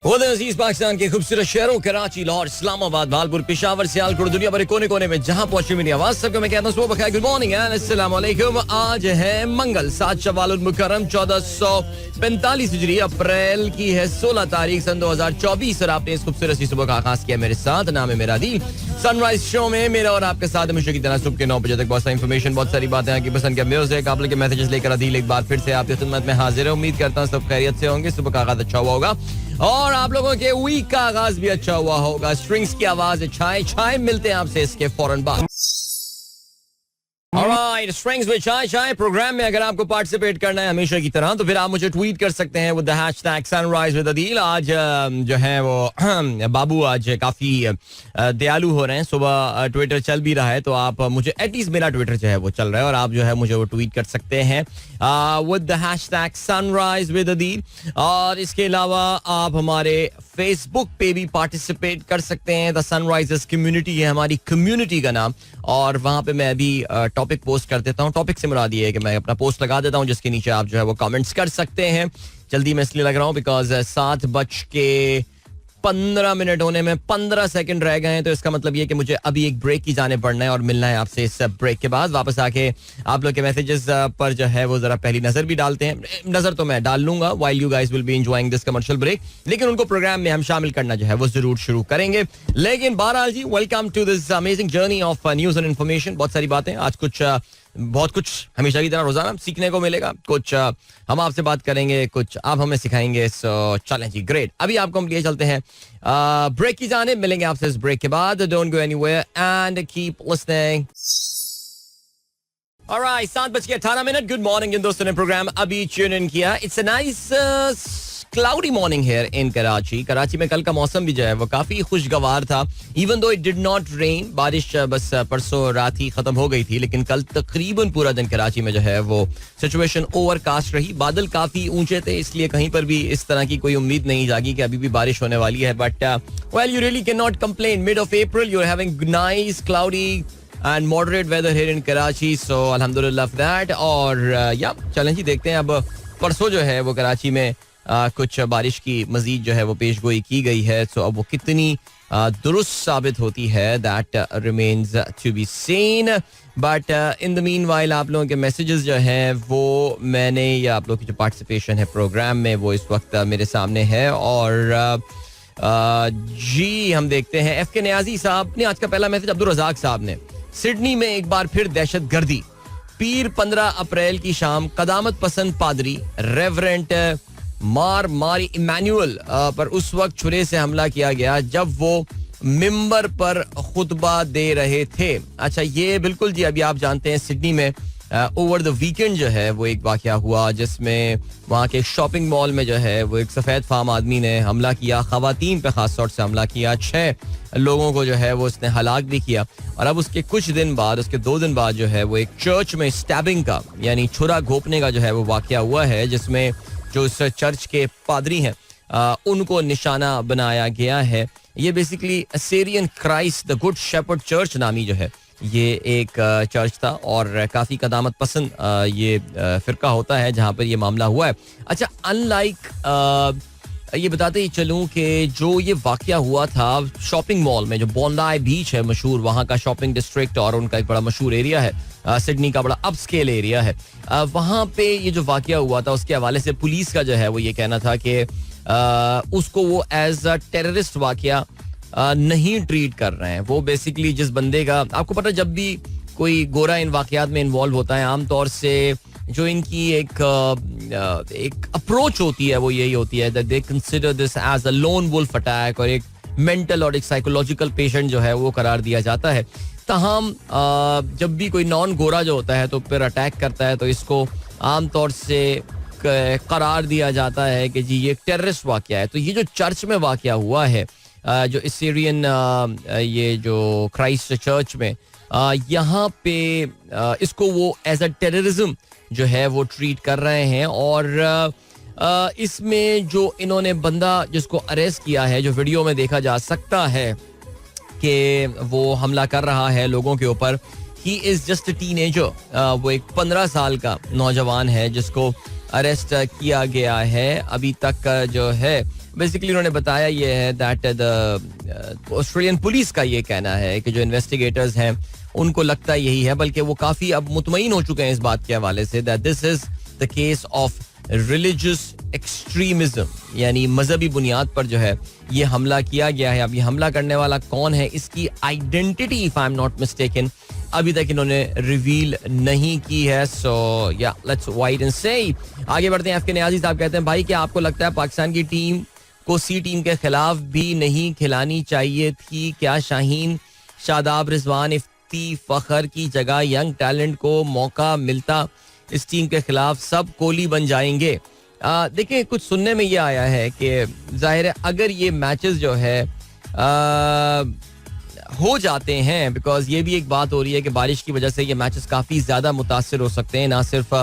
अजीज पाकिस्तान के खूबसूरत शहरों कराची, लाहौर, इस्लामाबाद, भालपुर, पेशावर, सियालकोट, दुनिया भर कोने कोने में जहां पहुंची मेरी आवाज सबको मैं कहता हूँ गुड मॉर्निंग एंड अस्सलाम वालेकुम। आज है मंगल 7 शवाल मुकर्रम 1445 हिजरी, अप्रैल की है 16 तारीख सन 2024 और आपने इस खूबसूरत सी सुबह का आगाज किया मेरे साथ। नाम है मेरा दिल। सनराइज शो में मेरा और आपके साथ हमेशा की तरह सुबह के 9 बजे तक बहुत सारी इन्फॉर्मेशन, बहुत सारी बातें, आपकी पसंद के म्यूजिक, आप लोग के मैसेजेस लेकर अदील एक बार फिर से आपकी खिदमत में हाजिर है। उम्मीद करता हूँ सब खैरियत से होंगे, सुबह का आगाज अच्छा हुआ होगा और आप लोगों के वीक का आगाज भी अच्छा हुआ होगा। स्ट्रिंग्स की आवाज छाए छाए मिलते हैं आपसे इसके फौरन बाद। Alright, Strings with Chai Chai programme में अगर आपको पार्टिसिपेट करना है हमेशा की तरह तो फिर आप मुझे ट्वीट कर सकते हैं with the hashtag sunrise with Adeel. आज जो है वो बाबू आज काफी दयालु हो रहे हैं। सुबह ट्विटर चल भी रहा है तो आप मुझे एटलीस्ट मेरा ट्विटर जो है वो चल रहा है और आप जो है मुझे वो ट्वीट कर सकते हैं with the hashtag sunrise with Adeel. और इसके अलावा आप हमारे फेसबुक पे भी पार्टिसिपेट कर सकते हैं। द सनराइजर्स कम्युनिटी है हमारी कम्युनिटी का नाम और वहां पे मैं भी टॉपिक पोस्ट कर देता हूँ। टॉपिक से मुराद ये है कि मैं अपना पोस्ट लगा देता हूँ जिसके नीचे आप जो है वो कमेंट्स कर सकते हैं। जल्दी मैं इसलिए लग रहा हूँ बिकॉज 7:15 होने में 15 सेकंड रह गए हैं तो इसका मतलब ये कि मुझे अभी एक ब्रेक की जाने पड़ना है और मिलना है आपसे इस ब्रेक के बाद। वापस आके आप लोग के मैसेजेस पर जो है वो जरा पहली नजर भी डालते हैं। नजर तो मैं डाल लूंगा while you guys will be enjoying this commercial break, लेकिन उनको प्रोग्राम में हम शामिल करना जो है वो जरूर शुरू करेंगे। लेकिन बहरहाल जी, welcome to this amazing journey of news and information. बहुत सारी बातें आज, बहुत कुछ हमेशा की तरह रोजाना सीखने को मिलेगा। कुछ हम आपसे बात करेंगे, कुछ आप हमें सिखाएंगे। सो चलें जी, ग्रेट। अभी आपको हम लिए चलते हैं ब्रेक की जाने। मिलेंगे आपसे इस ब्रेक के बाद। Don't go anywhere and keep listening. Alright, 7:18। Good morning जिन दोस्तों ने प्रोग्राम अभी ट्यून इन किया। It's a nice cloudy morning here in Karachi. Karachi में कल का मौसम भी जो है वो काफी खुशगवार था। Even though it did not rain, बारिश बस परसों रात ही खत्म हो गई थी, लेकिन कल तकरीबन पूरा दिन कराची में जो है वो सिचुएशन ओवरकास्ट रही। बादल काफी ऊंचे थे, इसलिए कहीं पर भी इस तरह की कोई उम्मीद नहीं जागी कि अभी भी बारिश होने वाली है। But well, you really can not complain. Mid of April you are having nice cloudy and moderate weather here in Karachi, so अल्हम्दुलिल्लाह फॉर दैट। और या चलें जी, देखते हैं। अब परसों जो है वो कराची में कुछ बारिश की मजीद जो है वो पेशगोई की गई है, सो अब वो कितनी दुरुस्त साबित होती है that remains to be seen. But in the meanwhile आप लोगों के मैसेजेस जो हैं वो मैंने, या आप लोगों की जो पार्टिसिपेशन है प्रोग्राम में वो इस वक्त मेरे सामने है। और जी हम देखते हैं। एफ के नियाजी साहब ने आज का पहला मैसेज, अब्दुल रजाक साहब ने, सिडनी में एक बार फिर दहशत गर्दी। पीर 15 अप्रैल की शाम कदामत पसंद पादरी रेवरेंट मारी इमैनुअल पर उस वक्त छुरे से हमला किया गया जब वो मिंबर पर खुतबा दे रहे थे। अच्छा, ये बिल्कुल जी, अभी आप जानते हैं सिडनी में ओवर द वीकेंड जो है वो एक वाकया हुआ जिसमें वहाँ के शॉपिंग मॉल में जो है वो एक सफेद फार्म आदमी ने हमला किया, खवातीन पे खास तौर से हमला किया। 6 लोगों को जो है वो उसने हलाक भी किया। और अब उसके कुछ दिन बाद, उसके 2 दिन बाद जो है वो एक चर्च में स्टैबिंग का यानी छुरा घोंपने का जो है वो वाकया हुआ है, जिसमें जो उस चर्च के पादरी हैं उनको निशाना बनाया गया है। ये basically Assyrian Christ the good shepherd church नामी जो है ये एक चर्च था और काफी कदामत पसंद ये फिरका होता है जहां पर ये मामला हुआ है। अच्छा, अनलाइक ये बताते ही चलूं कि जो ये वाकया हुआ था शॉपिंग मॉल में, जो बोंडाई बीच है मशहूर, वहाँ का शॉपिंग डिस्ट्रिक्ट और उनका एक बड़ा मशहूर एरिया है, सिडनी का बड़ा अपस्केल एरिया है। वहाँ पे ये जो वाकया हुआ था उसके हवाले से पुलिस का जो है वो ये कहना था कि उसको वो एज अ टेररिस्ट वाकया नहीं ट्रीट कर रहे हैं। वो बेसिकली जिस बंदे का, आपको पता जब भी कोई गोरा इन वाकयात में इन्वॉल्व होता है आमतौर से जो इनकी एक अप्रोच होती है वो यही होती है that they consider this as a lone wolf attack और एक मेंटल और एक साइकोलॉजिकल पेशेंट जो है वो करार दिया जाता है। तमाम जब भी कोई नॉन गोरा जो होता है तो फिर अटैक करता है तो इसको आमतौर से करार दिया जाता है कि जी ये एक टेररिस्ट वाकया है। तो ये जो चर्च में वाकया हुआ है, जो सीरियन ये जो क्राइस्ट चर्च में, यहाँ पे इसको वो एज अ टेररिज्म जो है वो ट्रीट कर रहे हैं। और इसमें जो इन्होंने बंदा जिसको अरेस्ट किया है, जो वीडियो में देखा जा सकता है कि वो हमला कर रहा है लोगों के ऊपर, he is just a teenager. वो एक 15 साल का नौजवान है जिसको अरेस्ट किया गया है। अभी तक जो है बेसिकली उन्होंने बताया ये है दैट द ऑस्ट्रेलियन पुलिस का ये कहना है कि जो इन्वेस्टिगेटर्स हैं उनको लगता यही है, बल्कि वो काफी अब मुतमईन हो चुके हैं इस बात के हवाले say that this is the case of religious extremism, यानी मजहबी बुनियाद पर जो है ये हमला किया गया है. अब ये हमला करने वाला कौन है, इसकी identity if I am not mistaken अभी तक इन्होंने रिवील नहीं की है. सो या लेट्स वेट एंड से. आगे बढ़ते हैं. एफके नियाजी साहब कहते हैं भाई क्या आपको लगता है पाकिस्तान की टीम को सी टीम के खिलाफ भी नहीं खिलानी चाहिए थी? क्या शाहीन, शादाब, रिजवान, इफ्ती, फखर की जगह यंग टैलेंट को मौका मिलता इस टीम के खिलाफ सब कोहली बन जाएंगे? देखिए कुछ सुनने में ये आया है कि जाहिर है अगर ये मैचेस जो है हो जाते हैं, बिकॉज ये भी एक बात हो रही है कि बारिश की वजह से ये मैचेस काफ़ी ज़्यादा मुतासिर हो सकते हैं, ना सिर्फ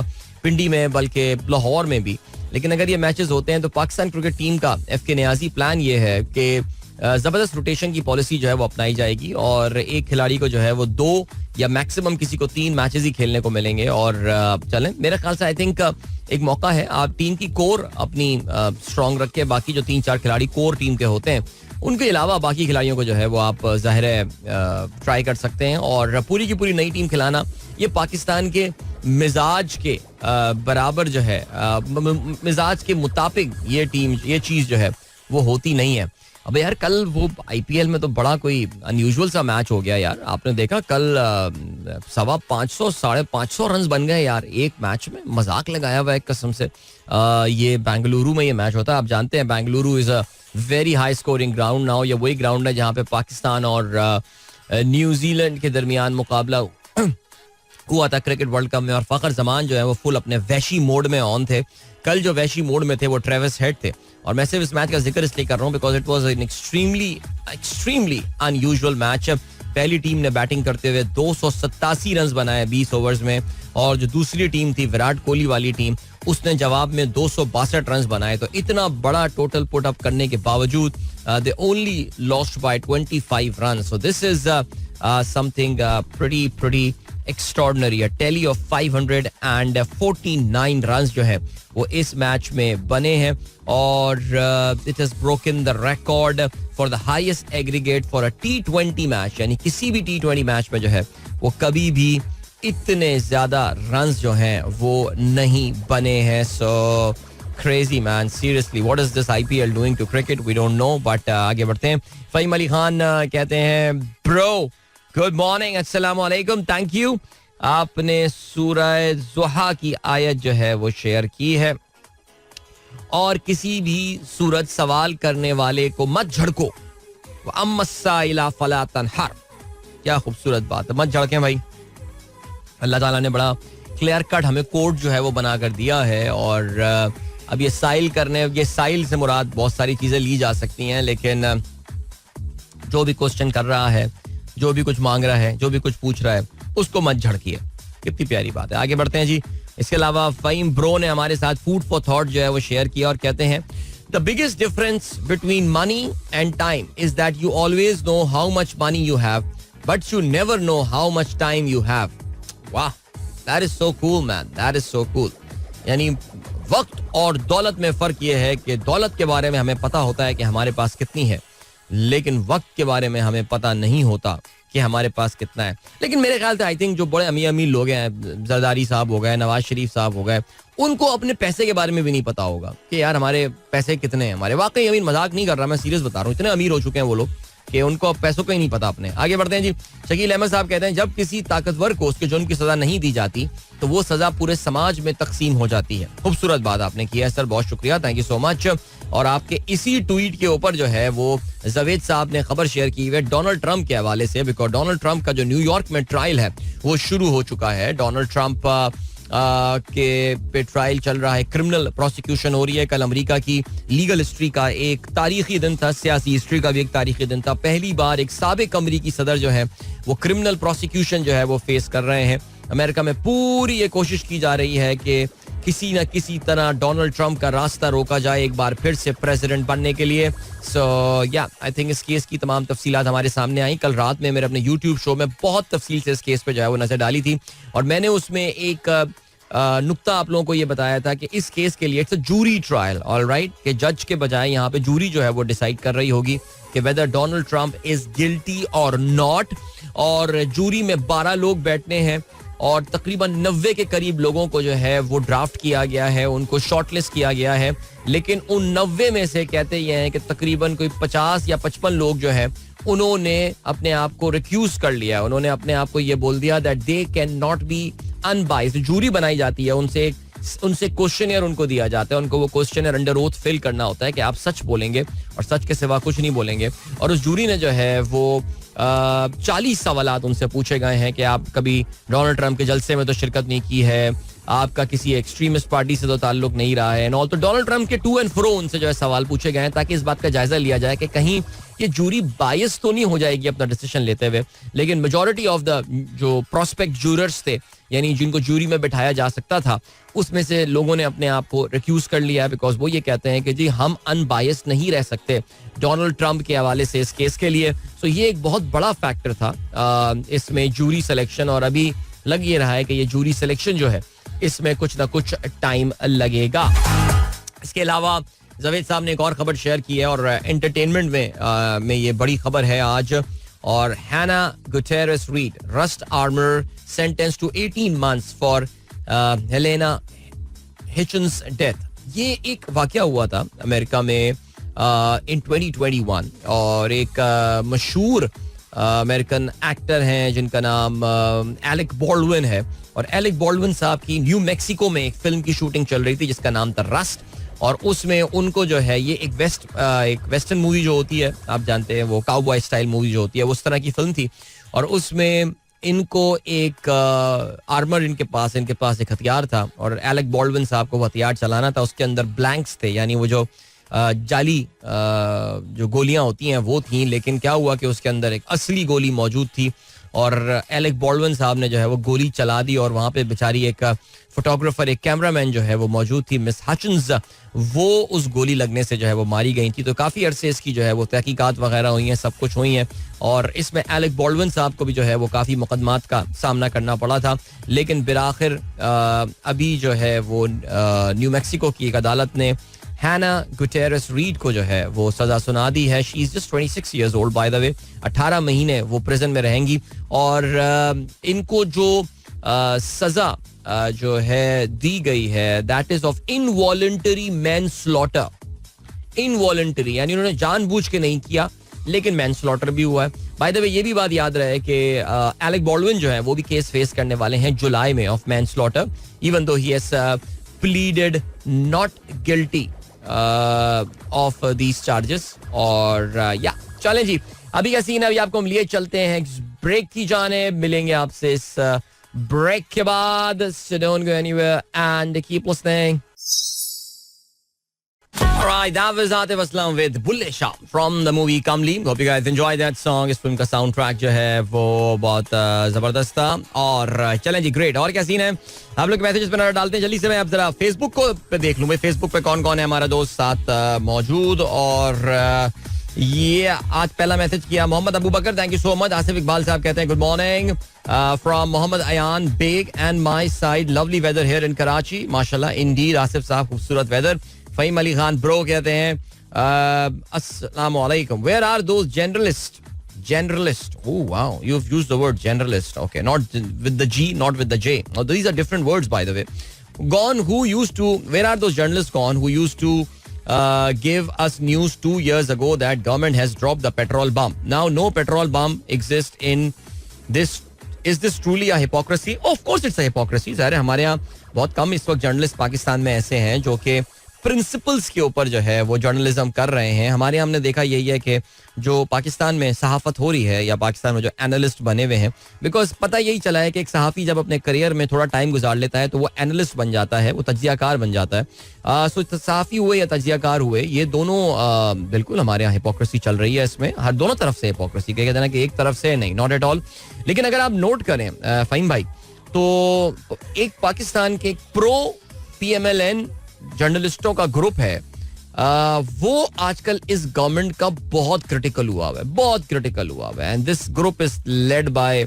पिंडी में बल्कि लाहौर में भी. लेकिन अगर ये मैचेस होते हैं तो पाकिस्तान क्रिकेट टीम का एफके नियाजी प्लान ये है कि ज़बरदस्त रोटेशन की पॉलिसी जो है वो अपनाई जाएगी और एक खिलाड़ी को जो है वो 2 या मैक्सिमम किसी को 3 मैचेस ही खेलने को मिलेंगे. और चलें, मेरे ख्याल से आई थिंक एक मौका है, आप टीम की कोर अपनी स्ट्रॉन्ग रखें, बाकी जो 3-4 खिलाड़ी कोर टीम के होते हैं उनके अलावा बाकी खिलाड़ियों को जो है वो आप ज़ाहिर है ट्राई कर सकते हैं. और पूरी की पूरी नई टीम खिलाना ये पाकिस्तान के मिजाज के बराबर जो है, मिजाज के मुताबिक ये टीम, ये चीज़ जो है वो होती नहीं है. अब यार कल वो आईपीएल में तो बड़ा कोई अनयूजुअल सा मैच हो गया यार. आपने देखा कल 550, 550 रन बन गए यार एक मैच में. मजाक लगाया हुआ है कसम से. ये बेंगलुरु में ये मैच होता है. आप जानते हैं Bengaluru is a very high scoring ground now. ये वही ग्राउंड है जहाँ पे पाकिस्तान और न्यूजीलैंड के दरमियान मुकाबला हुआ था क्रिकेट वर्ल्ड कप में. और फखर जमान जो है वो फुल अपने वैशी मोड में ऑन थे. कल जो वैशी मोड में थे वो ट्रेविस हेड थे. और मैं सिर्फ इस मैच का जिक्र इसलिए कर रहा हूँ because it was an extremely unusual match. पहली टीम ने बैटिंग करते हुए 287 रन बनाए 20 ओवर्स में, और जो दूसरी टीम थी विराट कोहली वाली टीम उसने जवाब में 262 रन बनाए. तो इतना बड़ा टोटल पुट अप करने के बावजूद they only lost by 25 run. So this is something pretty extraordinary. A tally of 549 runs जो है वो इस मैच में बने हैं. और it has broken the record for the highest aggregate for a T20 match. यानी किसी भी T20 मैच में जो है वो कभी भी इतने ज्यादा रन्स जो हैं वो नहीं बने हैं. So crazy man, seriously, what is this IPL doing to cricket? We don't know, but आगे बढ़ते हैं. फ़हीम अली खान कहते हैं ब्रो गुड मॉर्निंग, अस्सलाम वालेकुम, थैंक यू. आपने सूरह ज़ुहा की आयत जो है वो शेयर की है और किसी भी सूरत सवाल करने वाले को मत झड़को. अम्मस्साइला फला तनहर. क्या खूबसूरत बात है, मत झड़कें भाई. अल्लाह ताला ने बड़ा क्लियर कट हमें कोड जो है वो बना कर दिया है. और अब ये साइल करने, ये साइल से मुराद बहुत सारी चीज़ें ली जा सकती हैं, लेकिन जो भी क्वेश्चन कर रहा है, जो भी कुछ मांग रहा है, जो भी कुछ पूछ रहा है, उसको मत झड़किए. कितनी प्यारी बात है. आगे बढ़ते हैं जी. इसके अलावा फ़हीम ब्रो ने हमारे साथ फूड फॉर थॉट जो है वो शेयर किया और कहते हैं the biggest difference between money and time is that you always know how much money you have but you never know how much time you have. वाह, that is so cool man, that is so cool. यानी वक्त और दौलत में फर्क ये है कि दौलत के बारे में हमें पता होता है कि हमारे पास कितनी है, लेकिन वक्त के बारे में हमें पता नहीं होता कि हमारे पास कितना है. लेकिन मेरे ख्याल से आई थिंक जो बड़े अमीर लोग हैं, जरदारी साहब हो गए, नवाज शरीफ साहब हो गए, उनको अपने पैसे के बारे में भी नहीं पता होगा कि यार हमारे पैसे कितने हैं हमारे. वाकई अमीर, मजाक नहीं कर रहा, मैं सीरियस बता रहा हूँ. इतने अमीर हो चुके हैं वो लोग कि उनको पैसों का ही नहीं पता अपने. आगे बढ़ते हैं जी. शकील अहमद साहब कहते हैं जब किसी ताकतवर को उसके जुर्म की सजा नहीं दी जाती तो वो सजा पूरे समाज में तकसीम हो जाती है. खूबसूरत बात आपने की है सर, बहुत शुक्रिया, थैंक यू सो मच. और आपके इसी ट्वीट के ऊपर जो है वो जवेद साहब ने खबर शेयर की है डोनाल्ड ट्रंप के हवाले से, बिकॉज डोनाल्ड ट्रंप का जो न्यूयॉर्क में ट्रायल है वो शुरू हो चुका है. डोनाल्ड ट्रंप के पे ट्रायल चल रहा है, क्रिमिनल प्रोसिक्यूशन हो रही है. कल अमेरिका की लीगल हिस्ट्री का एक तारीखी दिन था, सियासी हिस्ट्री का भी एक तारीखी दिन था. पहली बार एक साबिक अमेरिकी सदर जो है वो क्रिमिनल प्रोसिक्यूशन जो है वो फेस कर रहे हैं. अमेरिका में पूरी ये कोशिश की जा रही है कि किसी न किसी तरह डोनाल्ड ट्रंप का रास्ता रोका जाए एक बार फिर से प्रेसिडेंट बनने के लिए. सो या आई थिंक इस केस की तमाम तफसीलात हमारे सामने आई. कल रात में मेरे अपने यूट्यूब शो में बहुत तफसील से इस केस पे जो है वो नजर डाली थी और मैंने उसमें एक नुक्ता आप लोगों को ये बताया था कि इस केस के लिए it's a jury trial, alright, कि जज के बजाय यहाँ पे जूरी जो है वो डिसाइड कर रही होगी कि whether Donald Trump is guilty और नॉट. और जूरी में 12 लोग बैठने हैं और तकरीबन 90 के करीब लोगों को जो है वो ड्राफ्ट किया गया है, उनको शॉर्टलिस्ट किया गया है. लेकिन उन 90 में से कहते ये हैं कि तकरीबन कोई 50 या 55 लोग जो है उन्होंने अपने आप को रिक्यूज कर लिया. उन्होंने अपने आप को ये बोल दिया that they cannot be unbiased. Jury बनाई जाती है, उनसे क्वेश्चनर उनको दिया जाता है, उनको वो क्वेश्चनर अंडर ओथ फिल करना होता है कि आप सच बोलेंगे और सच के सिवा कुछ नहीं बोलेंगे. और उस जूरी ने जो है वो 40 सवालात उनसे पूछे गए हैं कि आप कभी डोनाल्ड ट्रंप के जलसे में तो शिरकत नहीं की है, आपका किसी एक्सट्रीमिस्ट पार्टी से तो ताल्लुक नहीं रहा है, और तो डोनाल्ड ट्रंप के टू एंड फ्रो उनसे जो है सवाल पूछे गए हैं ताकि इस बात का जायजा लिया जाए कि कहीं ये जूरी बायस तो नहीं हो जाएगी अपना डिसीजन लेते हुए. लेकिन मेजॉरिटी ऑफ द जो प्रोस्पेक्ट जूरर्स थे, यानी जिनको जूरी में बिठाया जा सकता था, उसमें से लोगों ने अपने आप को रिक्यूज कर लिया बिकॉज वो ये कहते हैं कि जी हम अनबायस्ड नहीं रह सकते डोनाल्ड ट्रंप के हवाले से इस केस के लिए. सो ये एक बहुत बड़ा फैक्टर था इसमें जूरी सिलेक्शन. और अभी लग ये रहा है कि ये जूरी सिलेक्शन जो है इसमें कुछ ना कुछ टाइम लगेगा. इसके अलावा जावेद साहब ने एक और खबर शेयर की है और एंटरटेनमेंट में ये बड़ी खबर है आज. और Hannah Gutierrez Reed Rust armourer sentence to 18 months for Halyna Hutchins death. ये एक वाकया हुआ था अमेरिका में इन 2021 और एक मशहूर अमेरिकन एक्टर हैं जिनका नाम एलेक बॉल्डविन है. और एलेक बॉल्डविन साहब की न्यू मैक्सिको में एक फिल्म की शूटिंग चल रही थी जिसका नाम था रस्ट. और उसमें उनको जो है ये एक वेस्टर्न मूवी जो होती है, आप जानते हैं वो काउबॉय स्टाइल मूवी जो होती है, उस तरह की फिल्म थी. और उसमें इनको एक आर्मर इनके पास एक हथियार था और एलेक बॉल्डविन साहब को वो हथियार चलाना था. उसके अंदर ब्लैंक्स थे, यानी वो जो जाली जो गोलियां होती हैं वो थी. लेकिन क्या हुआ कि उसके अंदर एक असली गोली मौजूद थी और एलेक बॉल्डविन साहब ने जो है वो गोली चला दी. और वहां पे बेचारी एक फोटोग्राफर, एक कैमरामैन जो है वो मौजूद थी, मिस हचन्स, वो उस गोली लगने से जो है वो मारी गई थी. तो काफी अरसे इसकी जो है वो तहकीकात वगैरह हुई हैं, सब कुछ हुई हैं. और इसमें एलेक बॉल्डविन साहब को भी जो है वो काफी मुकदमात का सामना करना पड़ा था. लेकिन बिराखिर अभी जो है वो न्यू मैक्सिको की एक अदालत ने हैना गुटेरेस रीड को जो है वो सजा सुना दी है. She is just 26 years old bye the वे. 18 महीने वो प्रिजन में रहेंगी. और इनको जो सजा जो है दी गई है that is of involuntary manslaughter. Involuntary यानी उन्होंने जानबूझ के नहीं किया, लेकिन मैनस्लॉटर भी हुआ है. बाय द वे ये भी बात याद रहे कि एलेक बॉल्डविन जो है वो भी केस फेस करने वाले हैं जुलाई में of manslaughter, even though she has pleaded not guilty of these charges. और या चलें जी, अभी का सीन अभी आपको हम लिए चलते हैं ब्रेक की जाने. मिलेंगे आपसे इस ब्रेक के बाद. So don't go anywhere and keep listening. Alright, that was Atif Aslam with Bulle Shah from the movie Kamli. Hope you guys enjoyed that song. इस फिल्म का साउंड ट्रैक जो है वो बहुत जबरदस्त था. और चलें जी, ग्रेट. और क्या सीन है, आप लोग मैसेजेस पे नजर डालते हैं जल्दी से. मैं अब जरा फेसबुक को पे देख लूँ भाई, फेसबुक पे कौन कौन है हमारा दोस्त साथ मौजूद. और ये आज पहला मैसेज किया Mohammad Abu Bakar, thank you so much. Asif Iqbal sahab कहते हैं good morning from Mohammad Ayan Baig and my side, lovely weather here in Karachi. माशाल्लाह इंडीड आसिफ साहब, खूबसूरत वेदर. फहीम अली खान ब्रो कहते हैं अस्सलाम वालेकुम, where are those generalist. Oh wow, you've used the word generalist. Okay, not with the G, not with the J. Now these are different words, by the way. Where are those journalists gone who used to give us news 2 years ago that government has dropped the petrol bomb? Now no petrol bomb exists in this. Is this truly a hypocrisy? Oh, of course it's a hypocrisy. ज़ाहिर है हमारे यहाँ बहुत कम इस वक्त journalist Pakistan में ऐसे हैं जो कि प्रिंसिपल्स के ऊपर जो है वो जर्नलिज्म कर रहे हैं. हमारे यहाँ हमने देखा यही है कि जो पाकिस्तान में सहाफत हो रही है या पाकिस्तान में जो एनालिस्ट बने हुए हैं, बिकॉज पता यही चला है कि एक सहाफ़ी जब अपने करियर में थोड़ा टाइम गुजार लेता है तो वो एनालिस्ट बन जाता है, वो तज्जियाकार बन जाता है. सो सहाफ़ी हुए या तज्जियाकार हुए, ये दोनों बिल्कुल हमारे यहाँ हिपोक्रेसी चल रही है. इसमें हर दोनों तरफ से हिपोक्रेसी, कहते हैं कि एक तरफ से नहीं, नॉट एट ऑल. लेकिन अगर आप नोट करें फ़हीम भाई, तो एक पाकिस्तान के प्रो PMLN जर्नलिस्टों का ग्रुप है, वो आजकल इस गवर्नमेंट का बहुत क्रिटिकल हुआ है. And this group is led by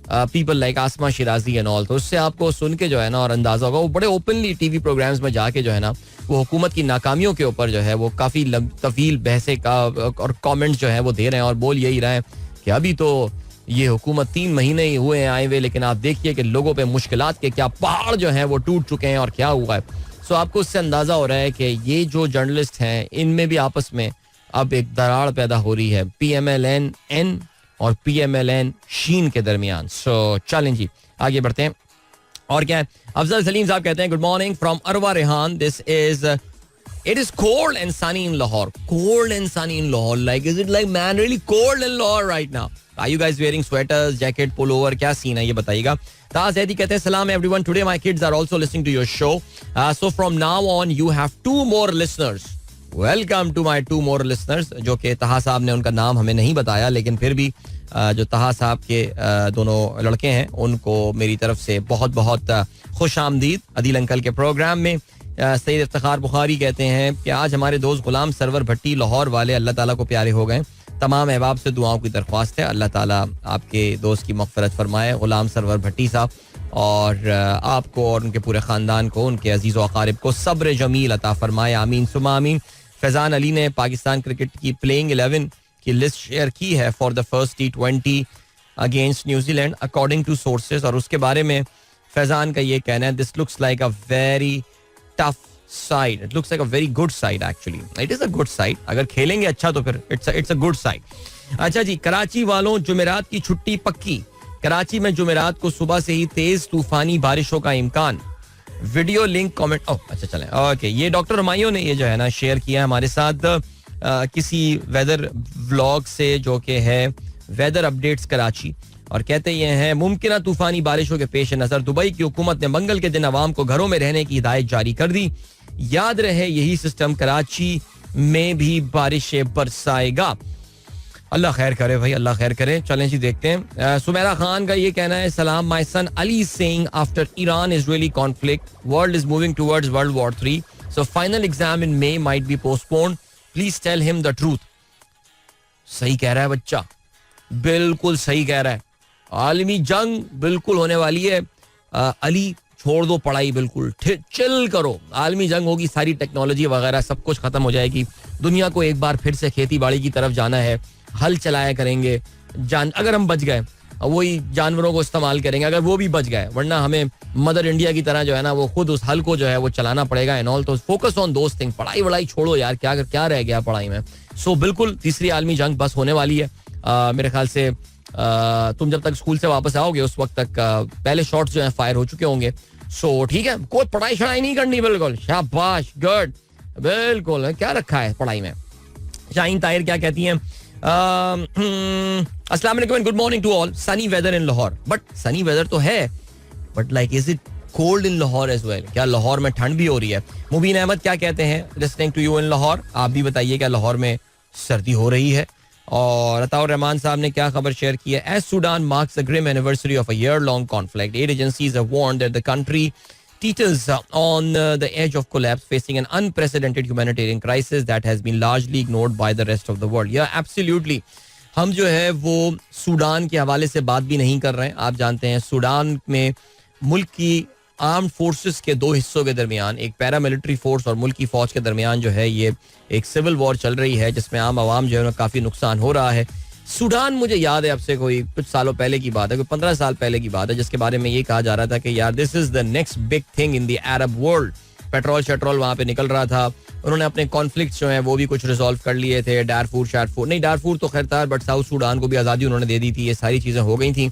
people like Asma Shirazi and all. तो उससे आपको सुन के जो है ना और अंदाजा होगा, वो बड़े ओपनली टीवी प्रोग्राम्स में जाके जो है ना वो हुकूमत की नाकामियों के ऊपर जो है वो काफ़ी तफील बहसे का और कमेंट्स जो है वो दे रहे हैं और बोल यही रहे हैं कि अभी तो ये हुकूमत 3 महीने ही हुए हैं आए हुए, लेकिन आप देखिए कि लोगों पे मुश्किलात के क्या पहाड़ जो हैं वो टूट चुके हैं और क्या हुआ है. सो आपको उससे अंदाजा हो रहा है कि ये जो जर्नलिस्ट हैं इनमें भी आपस में अब एक दरार पैदा हो रही है PMLN और PMLN शीन के दरमियान. सो चलें जी आगे बढ़ते हैं. और क्या है, अफजल सलीम साहब कहते हैं good morning from Arwa Rehan. This is it is cold and sunny in Lahore. Cold and sunny in Lahore, like is it like man really cold in Lahore right now? Are you guys wearing sweaters, jacket, pullover? क्या scene है ये बताइएगा. ताज जैदी कहते हैं सलाम everyone, today my kids are also listening to your show, so from now on you have 2 more listeners. Welcome to my 2 more listeners. जो कि तहा साहब ने उनका नाम हमें नहीं बताया, लेकिन फिर भी जो तहा साहब के दोनों लड़के हैं उनको मेरी तरफ से बहुत बहुत खुश आमदीद अदील अंकल के प्रोग्राम में. सईद इफ्तिखार बुखारी कहते हैं कि आज हमारे दोस्त गुलाम सरवर भट्टी लाहौर वाले अल्लाह ताला को प्यारे हो गए. तमाम अहबाब से दुआओं की दरख्वास्त है, अल्लाह ताला आपके दोस्त की मग़फ़िरत फरमाए गुलाम सरवर भट्टी साहब, और आपको और उनके पूरे ख़ानदान को, उनके अजीज़ व अक़ारिब को सब्र जमील अता फरमाए. आमीन सुमा आमीन. फैज़ान अली ने पाकिस्तान क्रिकेट की प्लेइंग 11 की लिस्ट शेयर की है for the first T20 against New Zealand according to sources, और उसके बारे में फैज़ान का ये कहना है this looks like a very tough side. It looks like a very good side actually. It is a good side. अगर खेलेंगे अच्छा तो फिर it's a good side. अच्छा जी, कराची वालों जुमेरात की छुट्टी पक्की. कराची में जुमेरात को सुबह से ही तेज तूफानी बारिशों का इम्कान. Video link comment. अच्छा चलें ओके. ये डॉक्टर हुमायूं ने ये जो है ना शेयर किया हमारे साथ किसी वेदर व्लॉग से जो कि है वेदर अपडेट्स कराची, और कहते ये हैं मुमकिन तूफानी बारिशों के पेश नजर दुबई की हुकूमत ने मंगल के दिन अवाम को घरों में रहने की हिदायत जारी कर दी. याद रहे यही सिस्टम कराची में भी बारिशें बरसाएगा. अल्लाह खैर करे भाई, अल्लाह खैर करे. चलें जी देखते हैं. सुमेरा खान का ये कहना है सलाम my son Ali saying after Iran Israeli conflict world is moving towards world war 3, so final exam in May might be postponed, please tell him the truth. सही कह रहा है बच्चा, बिल्कुल सही कह रहा है. आलमी जंग बिल्कुल होने वाली है. अली छोड़ दो पढ़ाई, बिल्कुल चिल करो. आलमी जंग होगी, सारी टेक्नोलॉजी वगैरह सब कुछ खत्म हो जाएगी. दुनिया को एक बार फिर से खेती बाड़ी की तरफ जाना है, हल चलाया करेंगे. अगर हम बच गए वही जानवरों को इस्तेमाल करेंगे, अगर वो भी बच गए, वरना हमें मदर इंडिया की तरह जो है ना वो खुद उस हल को जो है वो चलाना पड़ेगा एंड ऑल. तो फोकस ऑन दोस थिंग. पढ़ाई वढ़ाई छोड़ो यार, क्या रह गया पढ़ाई में. सो बिल्कुल तीसरी आलमी जंग बस होने वाली है. मेरे ख्याल से तुम जब तक स्कूल से वापस आओगे उस वक्त तक पहले शॉट्स जो है फायर हो चुके होंगे. सो ठीक है, कोई पढ़ाई शढ़ाई नहीं करनी. बिल्कुल शाबाश, गुड, बिल्कुल. क्या रखा है पढ़ाई में. शाहीन ताहिर क्या कहती हैं, अस्सलाम वालेकुम, good morning to all. Sunny weather in Lahore, but sunny weather तो है, but like is it cold in Lahore as well? क्या लाहौर में ठंड भी हो रही है? मुबीन अहमद क्या कहते हैं, listening to you in Lahore. आप भी बताइए क्या लाहौर में सर्दी हो रही है? और अताउर रहमान साहब ने क्या खबर शेयर की है, as Sudan marks the grim anniversary of a year long conflict, aid agencies have warned that the country teeters on the edge of collapse, facing an unprecedented humanitarian crisis that has been largely ignored by the rest of the world. Yeah, absolutely. हम जो है वो Sudan के हवाले से बात भी नहीं कर रहे हैं. आप जानते हैं सूडान में मुल्क की आर्म्ड फोर्सेस के 2 हिस्सों के दरमियान, एक पैरामिलिट्री फोर्स और मुल्क की फौज के दरमियान जो है ये एक सिविल वॉर चल रही है, जिसमें आम आवाम जो है काफ़ी नुकसान हो रहा है. सूडान मुझे याद है अब से कोई कुछ सालों पहले की बात है, कोई 15 साल पहले की बात है, जिसके बारे में ये कहा जा रहा था कि यार this is the next big thing in the Arab world. Petrol शेट्रोल वहाँ पे निकल रहा था. उन्होंने अपने कॉन्फ्लिक्ट्स जो हैं वो भी कुछ रिजॉल्व कर लिए थे. डारफूर तो खैर था, बट साउथ सूडान को भी आज़ादी उन्होंने दे दी थी. ये सारी चीज़ें हो गई थी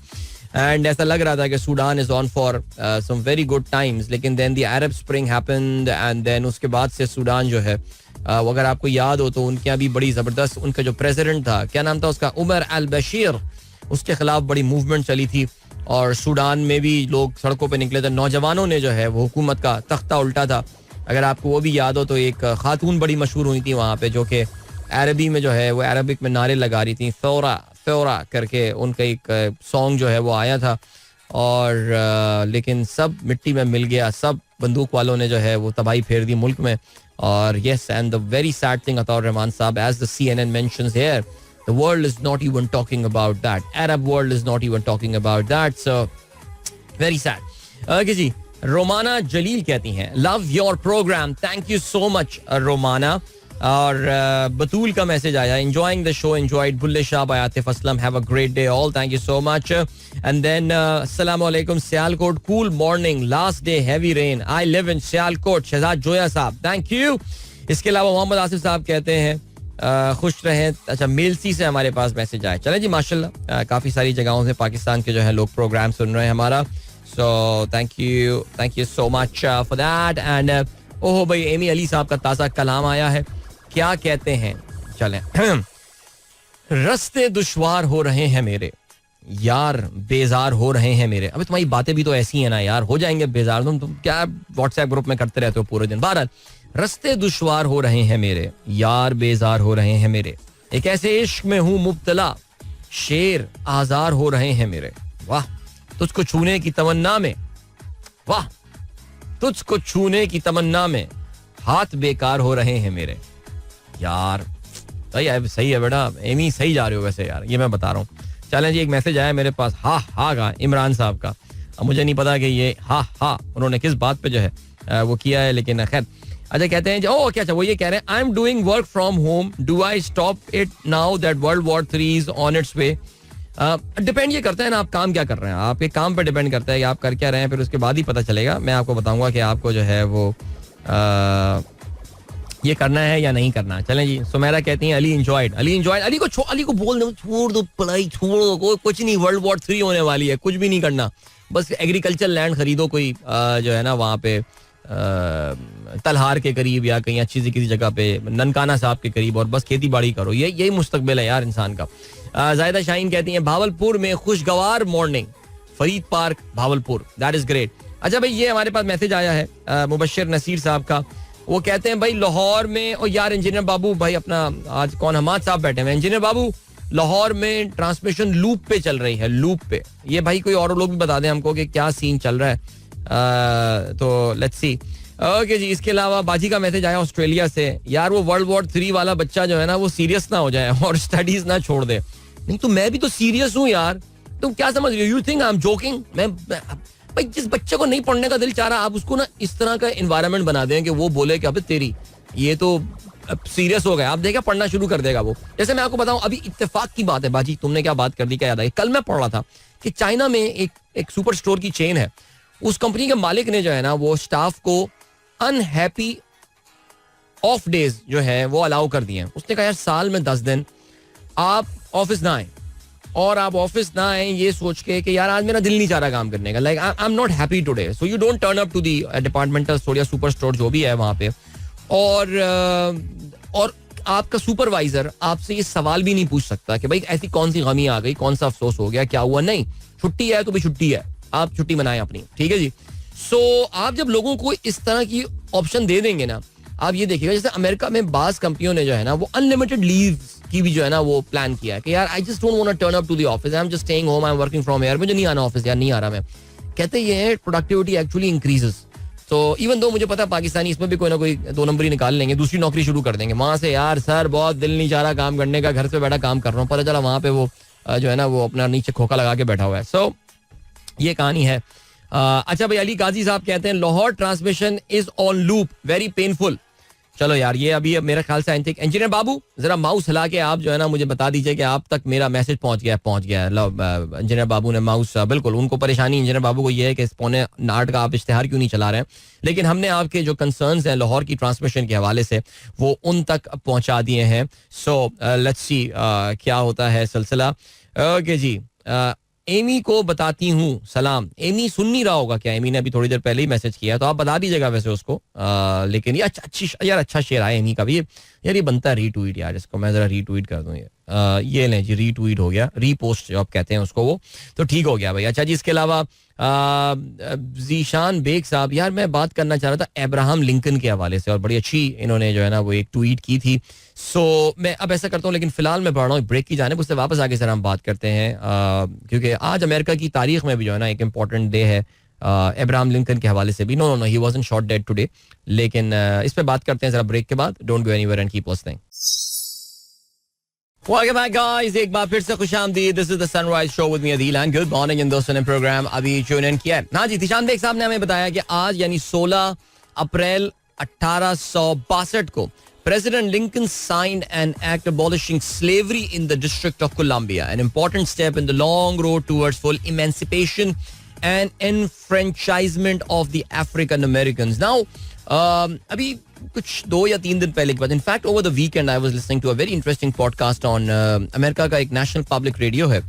एंड ऐसा लग रहा था कि Sudan is on for some very good times. लेकिन then the Arab Spring happened and then उसके बाद से सूडान जो है अगर आपको याद हो तो उनके यहाँ भी बड़ी ज़बरदस्त, उनका जो प्रेसिडेंट था, क्या नाम था उसका, उमर अल बशीर, उसके खिलाफ बड़ी मूवमेंट चली थी और सूडान में भी लोग सड़कों पे निकले थे. नौजवानों ने जो है वो हुकूमत का तख्ता उल्टा था. अगर आपको वो भी याद हो तो एक खातून बड़ी मशहूर हुई थी वहाँ पे, जो कि अरबी में जो है वो अरबिक में नारे लगा रही थी, फ़ौरा फ़ौरा करके उनका एक सॉन्ग जो है वो आया था. और लेकिन सब मिट्टी में मिल गया, सब बंदूक वालों ने जो है वो तबाही फेर दी मुल्क में. और yes, and the very sad thing Ataur Rahman sahab, as the CNN mentions here, The world is not even talking about that. Arab world is not even talking about that. So very sad. Okay जी, रोमाना जलील कहती हैं love your programme. Thank you so much Romana. और बतूल का message आया enjoying the show, enjoyed. Bulleh Shah by Atif Aslam, have a great day all, thank you so much. And then अस्सलाम वालेकुम Sialkot, cool morning, last day heavy rain, I live in Sialkot. Shahzad Zoya sahab, thank you. इसके अलावा मोहम्मद आसिफ साहब कहते हैं खुश रहें. अच्छा, मेलसी से हमारे पास मैसेज आया. चलें जी, माशाल्लाह काफ़ी सारी जगहों से पाकिस्तान के जो है लोग प्रोग्राम सुन रहे हैं हमारा. So thank you so much for that. And ओहो भाई, एमी अली साहब का ताज़ा कलाम आया है. क्या कहते हैं, चलें. रास्ते दुश्वार हो रहे हैं मेरे, यार बेजार हो रहे हैं मेरे. अबे तुम्हारी बातें भी तो ऐसी हैं ना यार, हो जाएंगे बेजार. तुम क्या व्हाट्सएप ग्रुप में करते रहते हो पूरे दिन. बहरहाल, रास्ते दुश्वार हो रहे हैं मेरे, यार बेजार हो रहे हैं मेरे. एक ऐसे इश्क में हूं मुब्तला, शेर आजार हो रहे हैं मेरे. वाह, तुझको छूने की तमन्ना में, वाह तुझको छूने की तमन्ना में हाथ बेकार हो रहे हैं मेरे. यार सही है बेटा, एमी सही जा रहे हो वैसे यार, ये मैं बता रहा हूँ. चलें जी, एक मैसेज आया मेरे पास का इमरान साहब का. अब मुझे नहीं पता कि ये उन्होंने किस बात पे जो है वो किया है, लेकिन खैर. अच्छा, कहते हैं ओ क्या, वो ये कह रहे हैं I am doing work from home, do I stop it now that world war 3 is on it's way. Depend ये करता है ना आप काम क्या कर रहे हैं, आपके काम पर डिपेंड करता है कि आप कर क्या रहे हैं, फिर उसके बाद ही पता चलेगा. मैं आपको बताऊंगा कि आपको जो है वो ये करना है या नहीं करना. चलें जी, सुमेरा कहती हैं अली एंजॉयड. अली को बोल दो, छोड़ दो पढ़ाई, छोड़ दो, कुछ नहीं, वर्ल्ड वॉर 3 होने वाली है, कुछ भी नहीं करना. बस एग्रीकल्चर लैंड खरीदो कोई जो है ना वहाँ पे तलहार के करीब या कहीं अच्छी सी किसी जगह पे, ननकाना साहब के करीब, और बस खेती बाड़ी करो. यही मुस्तकबिल है यार इंसान का. जायदा शाहीन कहती हैं भावलपुर में खुशगवार morning, Fareed park Bahawalpur, that is great. अच्छा भाई, ये हमारे पास मैसेज आया है मुबश्शिर नसीर साहब का. वो कहते हैं भाई लाहौर में, और यार इंजीनियर बाबू भाई अपना आज कौन हमाद साहब बैठे हुए. इंजीनियर बाबू, लाहौर में ट्रांसमिशन लूप पे चल रही है, लूप पे. ये भाई कोई और लोग भी बता दें हमको कि क्या सीन चल रहा है. तो लेट्स सी. ओके जी, इसके अलावा बाजी का मैसेज आया ऑस्ट्रेलिया से. यार वो वर्ल्ड वॉर 3 वाला बच्चा जो है ना वो सीरियस ना हो जाए और स्टडीज ना छोड़ दे. नहीं तो मैं भी तो सीरियस हूँ यार, तुम क्या समझ रहे हो? You think I am joking? मैं भाई, जिस बच्चे को नहीं पढ़ने का दिल चाह रहा, आप उसको ना इस तरह का एनवायरनमेंट बना दें कि वो बोले कि अबे तेरी ये तो सीरियस हो गया, आप देखा पढ़ना शुरू कर देगा वो. जैसे मैं आपको बताऊं, अभी इत्तेफाक की बात है बाजी, तुमने क्या बात कर दी, क्या याद आई, कल मैं पढ़ रहा था कि चाइना में एक सुपर स्टोर की चेन है. उस कंपनी के मालिक ने जो है ना वो स्टाफ को अनहैप्पी ऑफ डेज जो है वो अलाउ कर दिए हैं. उसने कहा यार साल में 10 दिन आप ऑफिस ना आए, और आप ऑफिस ना आए ये सोच के कि यार आज मेरा दिल नहीं चाह रहा काम करने का, like I am not happy today, so you don't turn up to the departmental store या सुपर स्टोर जो भी है वहां पे. और आपका सुपरवाइजर आपसे ये सवाल भी नहीं पूछ सकता कि भाई ऐसी कौन सी गमी आ गई, कौन सा अफसोस हो गया, क्या हुआ. नहीं, छुट्टी है तो भी छुट्टी है, आप छुट्टी मनाएं अपनी, ठीक है जी. सो आप जब लोगों को इस तरह की ऑप्शन दे देंगे ना, आप ये देखिएगा, जैसे अमेरिका में बास कंपनियों ने जो है ना वो अनलिमिटेड लीव की भी जो है ना वो प्लान किया है कि यार I just don't want to turn up to the office, I am just staying home, I am working from here, मुझे नहीं आना ऑफिस यार, नहीं आ रहा मैं. कहते ये है प्रोडक्टिविटी एक्चुअली इंक्रीजेस. तो इवन दो मुझे पता है पाकिस्तानी इसमें भी कोई ना कोई 2 नंबरी निकाल लेंगे, दूसरी नौकरी शुरू कर देंगे वहां से. यार सर बहुत दिल नहीं चाह रहा काम करने का, घर से बैठा काम कर रहा हूँ, पता चला वहां पे वो जो है ना वो अपना नीचे खोखा लगा के बैठा हुआ है. सो ये कहानी है. अच्छा भाई, अली गाजी साहब कहते हैं Lahore transmission is on loop, very painful. चलो यार, ये अभी मेरे ख्याल से आई थिंक इंजीनियर बाबू जरा माउस हिला के आप जो है ना मुझे बता दीजिए कि आप तक मेरा मैसेज पहुंच गया है. इंजीनियर बाबू ने माउस, बिल्कुल उनको परेशानी इंजीनियर बाबू को ये है कि 8:45 का आप इश्तेहार क्यों नहीं चला रहे हैं, लेकिन हमने आपके जो कंसर्न्स हैं लाहौर की ट्रांसमिशन के हवाले से वो उन तक पहुंचा दिए हैं. सो लेट्स सी क्या होता है सिलसिला. ओके जी, एमी को बताती हूँ सलाम. एमी सुन नहीं रहा होगा क्या? एमी ने अभी थोड़ी देर पहले ही मैसेज किया, तो आप बता दीजिएगा वैसे उसको. लेकिन ये अच्छा शेर आया एमी का भी. यार ये बनता है रीट्वीट यार, इसको मैं जरा रीट्वीट कर दूं. ये लें जी, रीट्वीट हो गया, रीपोस्ट जो आप कहते हैं उसको, वो तो ठीक हो गया भाई. अच्छा जी, इसके अलावा जीशान बेग साहब, यार मैं बात करना चाह रहा था अब्राहम लिंकन के हवाले से, और बड़ी अच्छी इन्होंने जो है ना वो एक ट्वीट की थी. सो मैं अब ऐसा करता हूँ, लेकिन फिलहाल मैं बढ़ रहा हूँ ब्रेक की जाने, उससे वापस आके सर हम बात करते हैं, क्योंकि आज अमेरिका की तारीख में भी जो है ना एक इम्पॉर्टेंट डे है अब्राहम लिंकन के हवाले से भी. No he wasn't shot dead today, लेकिन इस पे बात करते हैं जरा ब्रेक के बाद. Don't go anywhere and keep listening. Welcome back, guys. एक बार फिर से खुशामदीद. This is the Sunrise Show with me Adil and good morning इन दोस्तों ने प्रोग्राम अभी ट्यून इन किया है. हाँ जी, दिशान बेग साहब ने हमें बताया कि आज यानी 16 अप्रैल 1862 को President Lincoln signed an act abolishing slavery in the District of Columbia, an important step in the long road towards full emancipation and enfranchisement of the African Americans. Now, अभी कुछ 2 या 3 दिन पहले की बात. In fact over the weekend I was listening to a very interesting podcast on America का एक national public radio है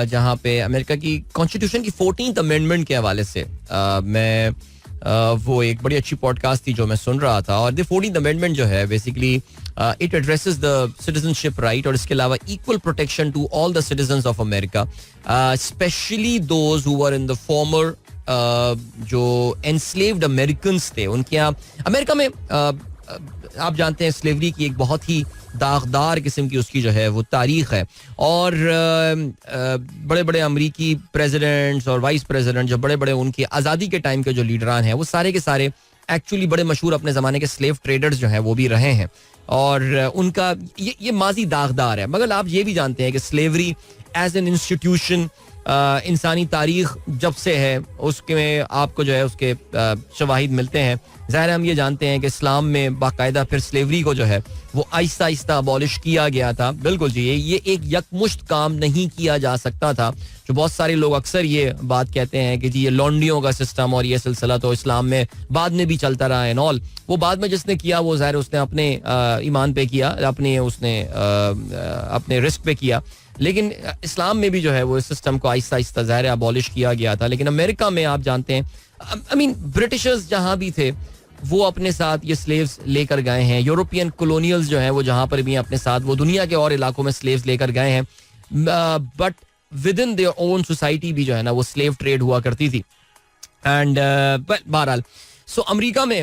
जहां पे अमेरिका की कॉन्स्टिट्यूशन की 14th अमेंडमेंट के हवाले से मैं वो एक बड़ी अच्छी पॉडकास्ट थी जो मैं सुन रहा था. और द 14th अमेंडमेंट जो है basically it addresses the citizenship right और इसके अलावा equal protection to all the citizens of America, specially those who were in the former जो एनस्लेव्ड अमेरिकन्स थे. उनके यहाँ अमेरिका में आप जानते हैं स्लेवरी की एक बहुत ही दागदार किस्म की उसकी जो है वो तारीख है. और बड़े बड़े अमरीकी प्रेसिडेंट्स और वाइस प्रेसिडेंट जो बड़े बड़े उनकी आज़ादी के टाइम के जो लीडरान हैं वो सारे के सारे एक्चुअली बड़े मशहूर अपने ज़माने के स्लेव ट्रेडर्स जो हैं वो भी रहे हैं. और उनका ये माजी दागदार है. मगर आप ये भी जानते हैं कि स्लेवरी एज एन इंस्टीट्यूशन इंसानी तारीख जब से है उसके में आपको जो है उसके शवाहिद मिलते हैं. ज़ाहिर हम ये जानते हैं कि इस्लाम में बाकायदा फिर स्लेवरी को जो है वो आहिस्ता आहिस्ता अबॉलिश किया गया था. बिल्कुल जी, ये एक यकमुश्त काम नहीं किया जा सकता था. जो बहुत सारे लोग अक्सर ये बात कहते हैं कि जी ये लॉन्डियों का सिस्टम और ये सिलसिला तो इस्लाम में बाद में भी चलता रहा है ऑल. वो बाद में जिसने किया वो ज़ाहिर उसने अपने ईमान पे किया, अपने रिस्क पे किया. लेकिन इस्लाम में भी जो है वो इस सिस्टम को आहिस्ता आहिस्ता ज़ाहिर अबॉलिश किया गया था. लेकिन अमेरिका में आप जानते हैं आई मीन ब्रिटिशर्स जहाँ भी थे वो अपने साथ ये स्लेव्स लेकर गए हैं. यूरोपियन कॉलोनियल्स जो हैं वो जहाँ पर भी अपने साथ वो दुनिया के और इलाकों में स्लेव्स लेकर गए हैं. But with in their own society भी जो है ना वो स्लेव ट्रेड हुआ करती थी. एंड बहरहाल सो अमेरिका में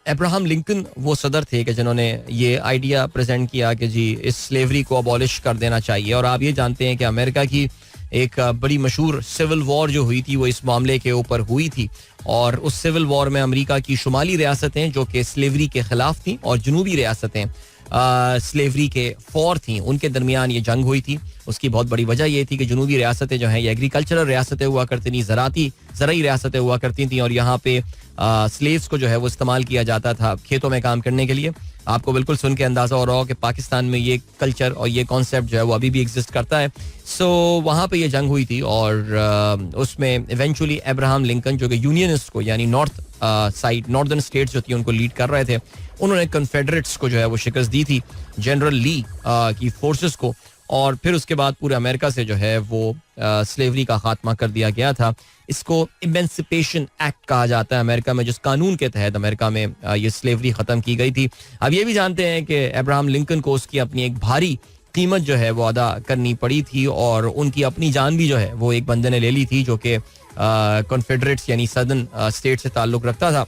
अब्राहम लिंकन वो सदर थे कि जिन्होंने ये आइडिया प्रेजेंट किया कि जी इस स्लेवरी को अबॉलिश कर देना चाहिए. और आप ये जानते हैं कि अमेरिका की एक बड़ी मशहूर सिविल वॉर जो हुई थी वो इस मामले के ऊपर हुई थी. और उस सिविल वॉर में अमेरिका की शुमाली रियासतें जो कि स्लेवरी के खिलाफ थी और जनूबी रियासतें स्लेवरी के फौर थी, उनके दरमियान ये जंग हुई थी. उसकी बहुत बड़ी वजह ये थी कि जनूबी रियासतें जो हैं ये एग्रीकल्चरल रियासतें हुआ करती थी, ज़राई रियासतें हुआ करती थी. और यहाँ पे स्लेव्स को जो है वो इस्तेमाल किया जाता था खेतों में काम करने के लिए. आपको बिल्कुल सुन के अंदाजा हो रहा हो कि पाकिस्तान में ये कल्चर और ये कॉन्सेप्ट जो है वो अभी भी एग्जिस्ट करता है. सो वहाँ पे ये जंग हुई थी और उसमें इवेंचुअली अब्राहम लिंकन जो कि यूनियनिस्ट को यानी नॉर्थ साइड नॉर्दर्न स्टेट्स जो थी उनको लीड कर रहे थे, उन्होंने कन्फेडरेट्स को जो है वो शिकस्त दी थी, जनरल ली की फोर्सेस को. और फिर उसके बाद पूरे अमेरिका से जो है वो स्लेवरी का खात्मा कर दिया गया था. इसको इमेंसिपेशन एक्ट कहा जाता है अमेरिका में, जिस कानून के तहत अमेरिका में ये स्लेवरी ख़त्म की गई थी. अब ये भी जानते हैं कि अब्राहम लिंकन को उसकी अपनी एक भारी कीमत जो है वो अदा करनी पड़ी थी और उनकी अपनी जान भी जो है वो एक बंदे ने ले ली थी जो कि कॉन्फेडरेट्स यानी सदर्न स्टेट से ताल्लुक़ रखता था.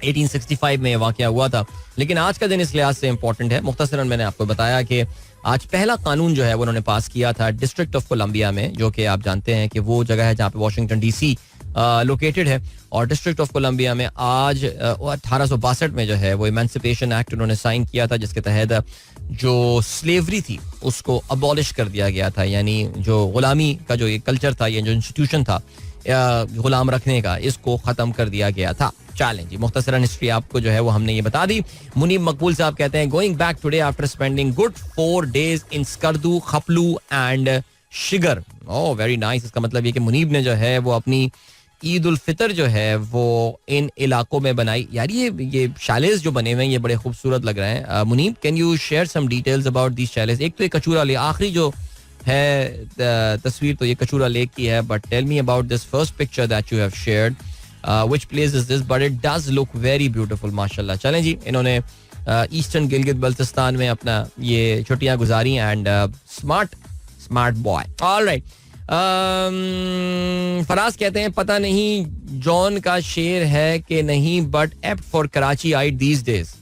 1865 में वाक़या हुआ था. लेकिन आज का दिन इस लिहाज से इंपॉर्टेंट है. मुख्तसरन मैंने आपको बताया कि आज पहला कानून जो है वो उन्होंने पास किया था डिस्ट्रिक्ट ऑफ कोलंबिया में, जो कि आप जानते हैं कि वो जगह है जहाँ पे वाशिंगटन DC लोकेटेड है. और डिस्ट्रिक्ट ऑफ कोलंबिया में आज 1862 में जो है वो इमेंसिपेशन एक्ट उन्होंने साइन किया था, जिसके तहत जो स्लेवरी थी उसको अबॉलिश कर दिया गया था. यानी जो गुलामी का जो ये कल्चर था, ये जो इंस्टीट्यूशन था गुलाम रखने का, इसको ख़त्म कर दिया गया था. चैलेंज जी मुख्तसरन हिस्ट्री आपको जो है वो हमने ये बता दी. मुनीब मकबूल साहब कहते हैं going back today after spending good 4 days in Skardu, Khaplu and Shigar. Oh very nice. इसका मतलब ये कि मुनीब ने जो है वो अपनी ईद उल फितर जो है वो इन इलाकों में बनाई. यार ये शैलेस जो बने हुए हैं ये बड़े खूबसूरत लग रहे हैं. Muneeb can you share some details about these chalets. एक तो ये कचूरा लेक आखिरी जो है तस्वीर तो ये कचूरा लेक की है, but tell me about this first picture that you have shared. Which place is this? But it does look very beautiful, माशाल्लाह. चलें जी, इन्होंने ईस्टर्न गिलगित बल्तिस्तान में अपना ये छुट्टियां गुजारी and smart boy. Alright. Faraz कहते हैं पता नहीं जॉन का शेर है कि नहीं, but apt for Karachi right these days.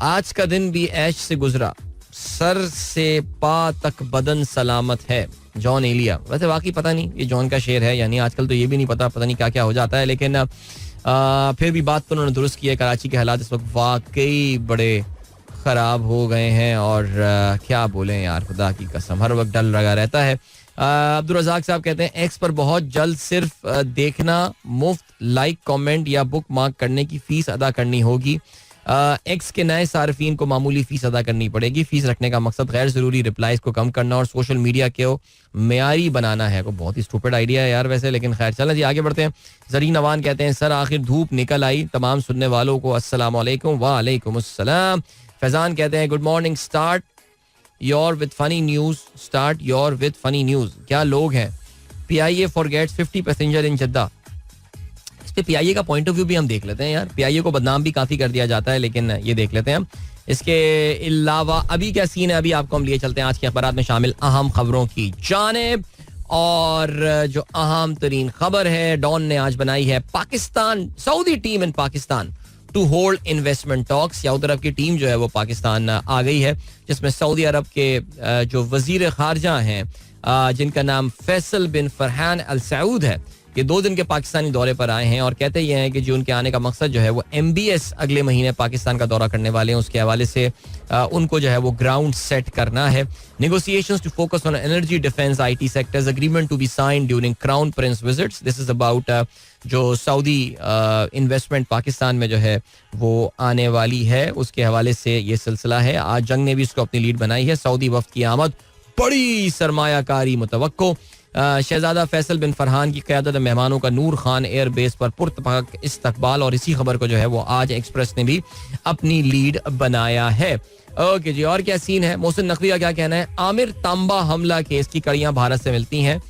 आज का दिन भी ऐश से गुजरा, सर से पा तक बदन सलामत है. जॉन एलिया. वैसे वाकई पता नहीं ये जॉन का शेर है यानी आजकल तो ये भी नहीं पता नहीं क्या क्या हो जाता है. लेकिन फिर भी बात तो उन्होंने दुरुस्त की है. कराची के हालात इस वक्त वाकई बड़े ख़राब हो गए हैं और क्या बोलें यार, खुदा की कसम हर वक्त डर लगा रहता है. अब्दुल रज़ाक साहब कहते हैं एक्स पर बहुत जल्द सिर्फ देखना, मुफ्त लाइक, कमेंट या बुक मार्क करने की फीस अदा करनी होगी. एक्स के नए सार्फिन को मामूली फीस अदा करनी पड़ेगी. फीस रखने का मकसद गैर ज़रूरी रिप्लाईज को कम करना और सोशल मीडिया को मेयारी बनाना है. को बहुत ही स्टूपिड आइडिया है यार वैसे, लेकिन खैर चलें जी आगे बढ़ते हैं. जरीन अवान कहते हैं सर आखिर धूप निकल आई. तमाम सुनने वालों को अस्सलाम वालेकुम. वालेकुम अस्सलाम. फैजान कहते हैं good morning, start your with funny news, start your with funny news. क्या लोग हैं. PIA फॉरगेट्स 50 पैसेंजर इन जद्दा. PIA का पॉइंट ऑफ व्यू भी हम देख लेते हैं यार. PIA को बदनाम भी काफी कर दिया जाता है, लेकिन ये देख लेते हैं हम. इसके अलावा अभी क्या सीन है, अभी आपको हम लिए चलते हैं आज के अखबार में शामिल अहम खबरों की जानिब. और जो अहम तरीन खबर है डॉन ने आज बनाई है, Pakistan Saudi team in Pakistan to hold investment talks. Saudi Arabia की टीम जो है वो पाकिस्तान आ गई है, जिसमें सऊदी अरब के जो वजीर खारजा हैं जिनका नाम फैसल बिन फरहान अल सऊद है, ये 2 दिन के पाकिस्तानी दौरे पर आए हैं और कहते ये हैं कि जो उनके आने का मकसद जो है वो MBS अगले महीने पाकिस्तान का दौरा करने वाले हैं, उसके हवाले से उनको जो है वो ग्राउंड सेट करना है. Negotiations to focus on energy, defence, IT sectors, agreement to be signed during crown prince visits. This is about जो सऊदी इन्वेस्टमेंट पाकिस्तान में जो है वो आने वाली है, उसके हवाले से ये सिलसिला है. आज जंग ने भी इसको अपनी लीड बनाई है. सऊदी वफ्द की आमद, बड़ी सरमायाकारी मुतवक्को. शहजादा फैसल बिन फरहान की क़यादत में मेहमानों का नूर खान एयर बेस पर पुरतपाक इस्तकबाल. और इसी खबर को जो है वो आज एक्सप्रेस ने भी अपनी लीड बनाया है. ओके जी, और क्या सीन है. मोहसिन नकवी का क्या कहना है. आमिर तांबा हमला केस की कड़ियां भारत से मिलती हैं.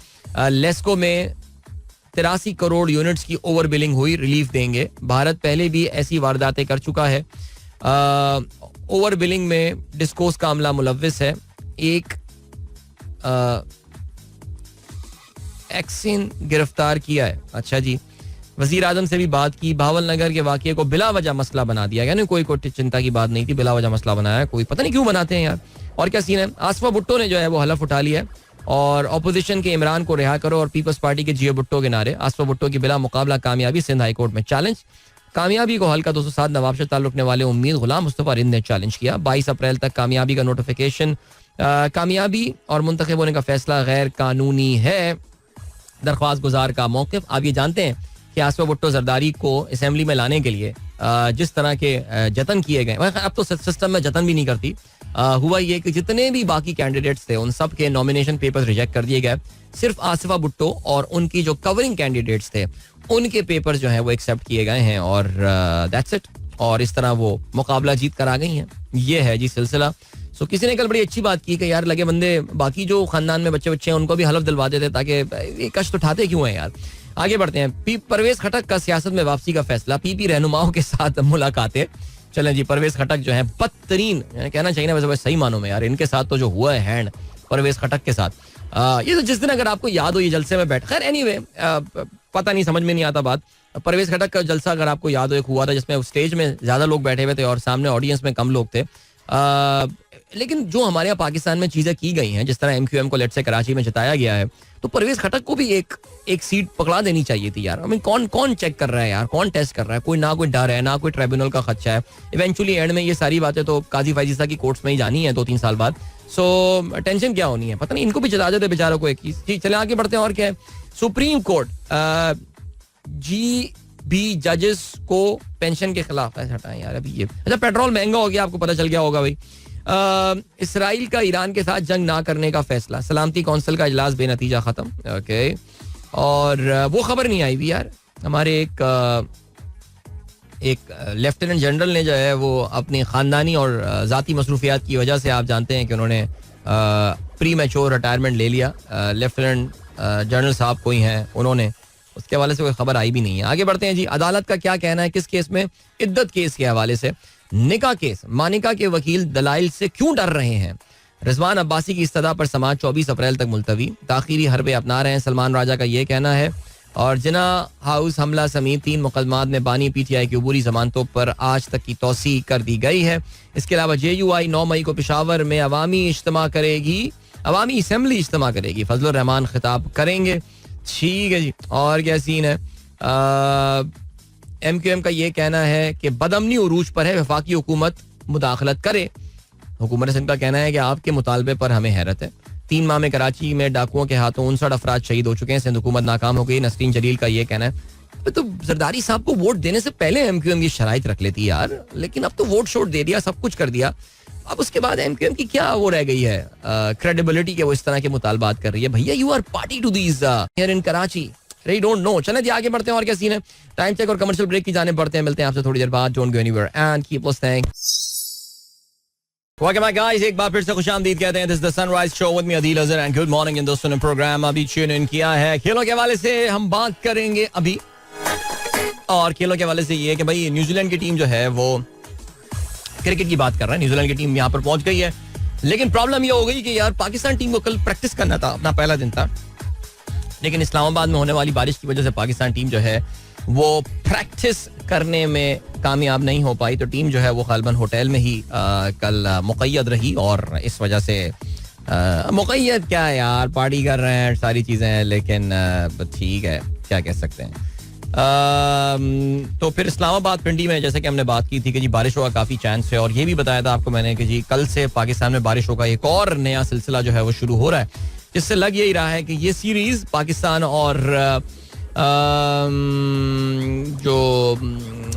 लेस्को में 83 करोड़ यूनिट्स की ओवर बिलिंग हुई, रिलीफ देंगे. भारत पहले भी ऐसी वारदातें कर चुका है. ओवर बिलिंग में डिस्कोस का अमला मुलव्विस है. एक एक्सिन गिरफ्तार किया है. अच्छा जी, वजीर आजम से भी बात की. भावल नगर के वाकये को बिला वजह मसला बना दिया गया. कोई चिंता की बात नहीं थी, बिला वजह मसला बनाया. कोई पता नहीं क्यों बनाते हैं यार. और क्या सीन है. आसफा भुट्टो ने जो है वो हलफ उठा लिया है और अपोजिशन के इमरान को रिहा करो और पीपल्स पार्टी के जियो भुट्टो के नारे. आसफा भुट्टो की बिला मुकाबला कामयाबी, सिंध हाई कोर्ट में चैलेंज. कामयाबी को हल्का 207 नवाब से ताल्लुक रखने वाले उम्मीद गुलाम मुस्तफा रिंद ने चैलेंज किया. 22 अप्रैल तक कामयाबी का नोटिफिकेशन. कामयाबी और मुंतखब होने का फैसला गैर कानूनी है. दरख्वास्त गुजार का मौक़िफ़. आप ये जानते हैं कि आसफा भुट्टो जरदारी को असेंबली में लाने के लिए जिस तरह के जतन किए गए, अब तो सिस्टम में जतन भी नहीं करती. हुआ ये कि जितने भी बाकी कैंडिडेट्स थे उन सब के नॉमिनेशन पेपर्स रिजेक्ट कर दिए गए. सिर्फ आसिफा भुट्टो और उनकी जो कवरिंग कैंडिडेट्स थे उनके पेपर्स जो हैं वो एक्सेप्ट किए गए हैं और दैट्स इट. और इस तरह वो मुकाबला जीत कर आ गई हैं. ये है जी सिलसिला. सो किसी ने कल बड़ी अच्छी बात की कि यार लगे बंदे बाकी जो खानदान में बच्चे हैं उनको भी हलफ दिलवा देते ताकि ये कष्ट उठाते क्यों हैं यार. आगे बढ़ते हैं. परवेज खटक का सियासत में वापसी का फैसला. PP रहनुमाओं के साथ मुलाकातें. चलें जी, परवेज खटक जो है बदतरीन, कहना चाहिए ना वैसे सही मानों में यार, इनके साथ तो जो हुआ है हैंड परवेज खटक के साथ, ये तो जिस दिन अगर आपको याद हो ये जलसे में बैठ, खैर एनीवे पता नहीं, समझ में नहीं आता बात. परवेज खटक का जलसा अगर आपको याद हो एक हुआ था जिसमें स्टेज में ज्यादा लोग बैठे हुए थे और सामने ऑडियंस में कम लोग थे. लेकिन जो हमारे यहाँ पाकिस्तान में चीजें की गई हैं, जिस तरह MQM को लेट से कराची में जिताया गया है, तो परवेज खटक को भी एक सीट पकड़ा देनी चाहिए थी यार. आई मीन कौन चेक कर रहा है यार, कौन टेस्ट कर रहा है. कोई ना कोई डर है ना कोई ट्रिब्यूनल का खर्चा है. इवेंचुअली एंड में ये सारी बातें तो काजी फैजीसा की कोर्ट्स में ही जानी है 2-3 साल बाद. सो टेंशन क्या होनी है, पता नहीं इनको भी जिता देते बेचारों को एक चीज. ठीक, चले आगे बढ़ते हैं. और क्या है. सुप्रीम कोर्ट GB जजेस को पेंशन के खिलाफ है हटाएं यार. अभी ये अच्छा पेट्रोल महंगा हो गया, आपको पता चल गया होगा भाई. इसराइल का ईरान के साथ जंग ना करने का फैसला. सलामती कौंसिल का इजलास बेनतीजा खत्म. ओके, और वो खबर नहीं आई भी यार. हमारे एक लेफ्टिनेंट जनरल ने जो है वो अपनी खानदानी और ज़ाती मसरूफियात की वजह से, आप जानते हैं कि उन्होंने प्री मैच्योर रिटायरमेंट ले लिया. लेफ्टिनेंट जनरल साहब कोई हैं, उन्होंने, उसके हवाले से कोई खबर आई भी नहीं है. आगे बढ़ते हैं जी. अदालत का क्या कहना है किस केस में. इद्दत केस के हवाले से. निकाह केस. मानिका के वकील दलाइल से क्यों डर रहे हैं. रिजवान अब्बासी की इस्तदा पर समाअत 24 अप्रैल तक मुलतवी. ताखीरी हरबे अपना रहे हैं, सलमान राजा का ये कहना है. और जिना हाउस हमला समेत 3 मुकदमात में बानी PTI की अबूरी जमानतों पर आज तक की तौसी कर दी गई है. इसके अलावा JUI 9 मई को पेशावर में अवामी इज्तिमा करेगी, अवामी असम्बली इज्तिमा करेगी. फजलुर रहमान खिताब करेंगे. ठीक है जी. और क्या सीन है. MQM का ये कहना है कि बदअमनी उरूज पर है, वफाकी हुकूमत मुदाखलत करे. हुकूमत सिंध का कहना है कि आपके मुतालबे पर हमें हैरत है। 3 माह में कराची में डाकुओं के हाथों 59 अफराद शहीद हो चुके हैं। सिंध हुकूमत नाकाम हो गई। नसरीन जलील का ये कहना है। तो जरदारी साहब को वोट देने से पहले एमक्यूएम की शराइत रख लेती यार, लेकिन अब तो वोट शोट दे दिया, सब कुछ कर दिया। अब उसके बाद एमक्यूएम की क्या वो रह गई है क्रेडिबिलिटी के, वो इस तरह के मुतालबात कर रही है। भैया you are party to these here in Karachi, They don't know. चलें जी आगे बढ़ते हैं और क्या सीन है। टाइम चेक और कमर्शियल ब्रेक की जाने पड़ते हैं। मिलते हैं आपसे थोड़ी देर बाद। Don't go anywhere and keep listening. Welcome back guys, एक बार फिर से खुशामदीद कहते हैं। This is the Sunrise Show with me Adil Azhar and good morning इन दोस्तों ने प्रोग्राम अभी ट्यून इन किया है। खेलों के हवाले से हम बात करेंगे अभी, और खेलों के हवाले से ये कि भाई न्यूजीलैंड की टीम जो है वो क्रिकेट की बात कर रहा है। न्यूजीलैंड की टीम यहाँ पर पहुंच गई है, लेकिन प्रॉब्लम ये हो गई कि यार पाकिस्तान टीम को कल प्रैक्टिस करना था, अपना पहला दिन था, लेकिन इस्लामाबाद में होने वाली बारिश की वजह से पाकिस्तान टीम जो है वो प्रैक्टिस करने में कामयाब नहीं हो पाई। तो टीम जो है वो गालिबन होटल में ही कल मुक़य्यद रही, और इस वजह से मुक़य्यद क्या है यार, पार्टी कर रहे हैं, सारी चीज़ें हैं, लेकिन ठीक है, क्या कह सकते हैं। तो फिर इस्लामाबाद पिंडी में जैसे कि हमने बात की थी कि जी बारिश होगा काफ़ी चांस है, और ये भी बताया था आपको मैंने कि जी कल से पाकिस्तान में बारिश होगा, एक और नया सिलसिला जो है वो शुरू हो रहा है, जिससे लग यही रहा है कि ये सीरीज पाकिस्तान और जो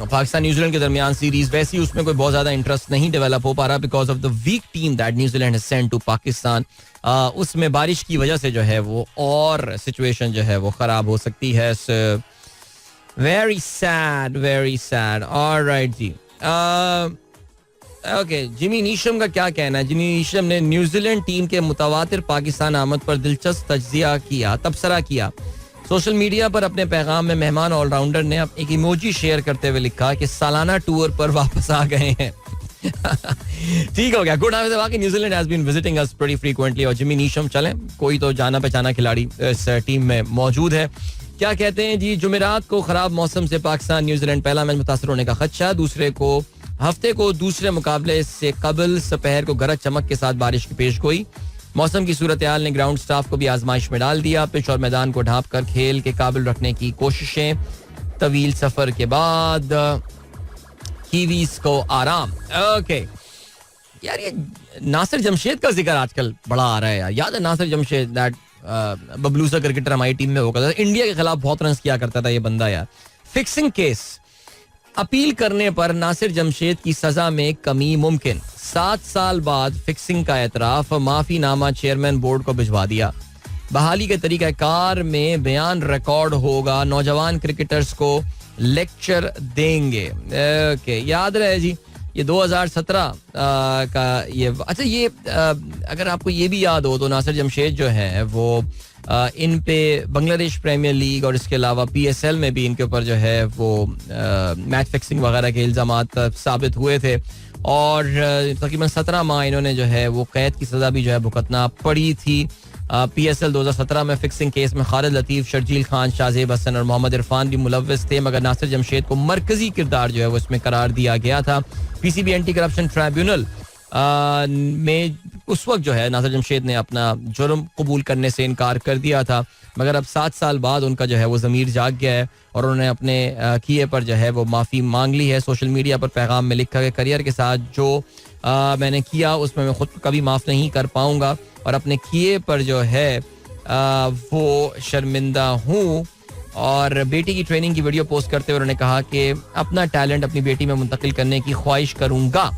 पाकिस्तान न्यूजीलैंड के दरमियान सीरीज, वैसी उसमें कोई बहुत ज्यादा इंटरेस्ट नहीं डेवलप हो पा रहा because of the weak team that New Zealand has sent to Pakistan. उसमें बारिश की वजह से जो है वो और सिचुएशन जो है वो खराब हो सकती है। Very sad, very sad. Alright जी, ओके, जिमी नीशम का क्या कहना है। जिमी नीशम ने न्यूजीलैंड टीम के मुतवातिर पाकिस्तान आमद पर दिलचस्प तज्जिया किया, तबसरा किया। सोशल मीडिया पर अपने पैगाम में मेहमान ऑलराउंडर ने एक इमोजी शेयर करते हुए लिखा कि सालाना टूर पर वापस आ गए हैं। ठीक हो गया, गुड। वाकई New Zealand has been visiting us pretty frequently, और जिमी नीशम चलें, कोई तो जाना पहचाना खिलाड़ी इस टीम में मौजूद है। क्या कहते हैं जी, जुमेरात को खराब मौसम से पाकिस्तान न्यूजीलैंड पहला मैच मुतासर होने का खदशा। हफ्ते को दूसरे मुकाबले से कबल दोपहर को गरज चमक के साथ बारिश की पेश गोई। मौसम की सूरत हाल ने ग्राउंड स्टाफ को भी आजमाइश में डाल दिया। पिच और मैदान को ढांप कर खेल के काबिल रखने की कोशिशें। तवील सफर के बाद कीवीज को आराम। ओके यार, ये नासिर जमशेद का जिक्र आजकल बड़ा आ रहा है यार। याद है नासिर जमशेद, दैट बबलूसा क्रिकेटर हमारी टीम में होगा, इंडिया के खिलाफ बहुत रन किया करता था ये बंदा यार। फिक्सिंग केस, अपील करने पर नासिर जमशेद की सजा में कमी मुमकिन। 7 साल बाद फिक्सिंग का एतराफ, माफी नामा चेयरमैन बोर्ड को भिजवा दिया। बहाली के तरीकाकार में बयान रिकॉर्ड होगा, नौजवान क्रिकेटर्स को लेक्चर देंगे। ओके, याद रहे जी ये 2017 का ये, अच्छा ये अगर आपको ये भी याद हो तो नासिर जमशेद जो है वो इन पे बांग्लादेश प्रीमियर लीग और इसके अलावा PSL में भी इनके ऊपर जो है वो मैच फिक्सिंग वगैरह के इल्जामात साबित हुए थे, और तकरीबन 17 माह इन्होंने जो है वो कैद की सजा भी जो है भुगतना पड़ी थी। PSL 2017 में फिक्सिंग केस में खालिद लतीफ, शर्जील खान, शाहजेब हसन और मोहम्मद इरफान भी मुलव्वस थे, मगर नासिर जमशेद को मरकजी किरदार जो है वो इसमें करार दिया गया था। PCB एंटी करप्शन ट्राइब्यूनल में उस वक्त जो है नासिर जमशेद ने अपना जुर्म कबूल करने से इनकार कर दिया था, मगर अब 7 साल बाद उनका जो है वो ज़मीर जाग गया है और उन्होंने अपने किए पर जो है वो माफ़ी मांग ली है। सोशल मीडिया पर पैगाम में लिखा कि करियर के साथ जो मैंने किया उसमें मैं खुद को कभी माफ़ नहीं कर पाऊंगा, और अपने किए पर जो है वो शर्मिंदा हूँ। और बेटी की ट्रेनिंग की वीडियो पोस्ट करते हुए उन्होंने कहा कि अपना टैलेंट अपनी बेटी में मुंतकिल करने की ख्वाहिश करूंगा।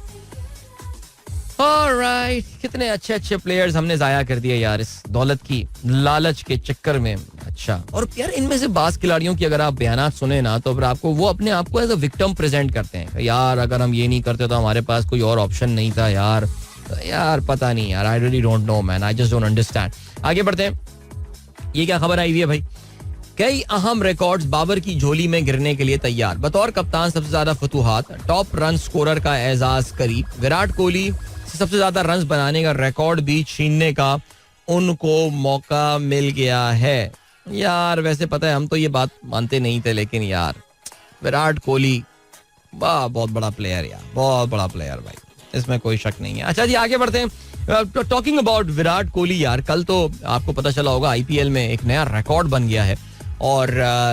ऑलराइट, कितने अच्छे अच्छे प्लेयर्स हमने जाया कर दिए यार इस दौलत की लालच के चक्कर में। अच्छा, और यार इनमें से बास खिलाड़ियों की अगर आप बयानात सुने ना तो फिर आपको वो अपने आप को एज अ विक्टिम प्रेजेंट करते हैं, यार अगर हम ये नहीं करते तो हमारे पास कोई और ऑप्शन नहीं था यार। यार पता नहीं यार, I really don't know man, I just don't understand. आगे बढ़ते हैं, ये क्या खबर आई हुई है भाई। कई अहम रिकॉर्ड्स बाबर की झोली में गिरने के लिए तैयार। बतौर कप्तान सबसे ज्यादा फतूहात, टॉप रन स्कोरर का एजाज करीब। विराट कोहली से सबसे ज्यादा रन बनाने का रिकॉर्ड भी छीनने का उनको मौका मिल गया है। यार वैसे पता है हम तो ये बात मानते नहीं थे, लेकिन यार विराट कोहली बहुत बड़ा प्लेयर यार, बहुत बड़ा प्लेयर भाई, इसमें कोई शक नहीं है। अच्छा जी, आगे बढ़ते हैं। टॉकिंग अबाउट विराट कोहली, यार कल तो आपको पता चला होगा IPL में एक नया रिकॉर्ड बन गया है, और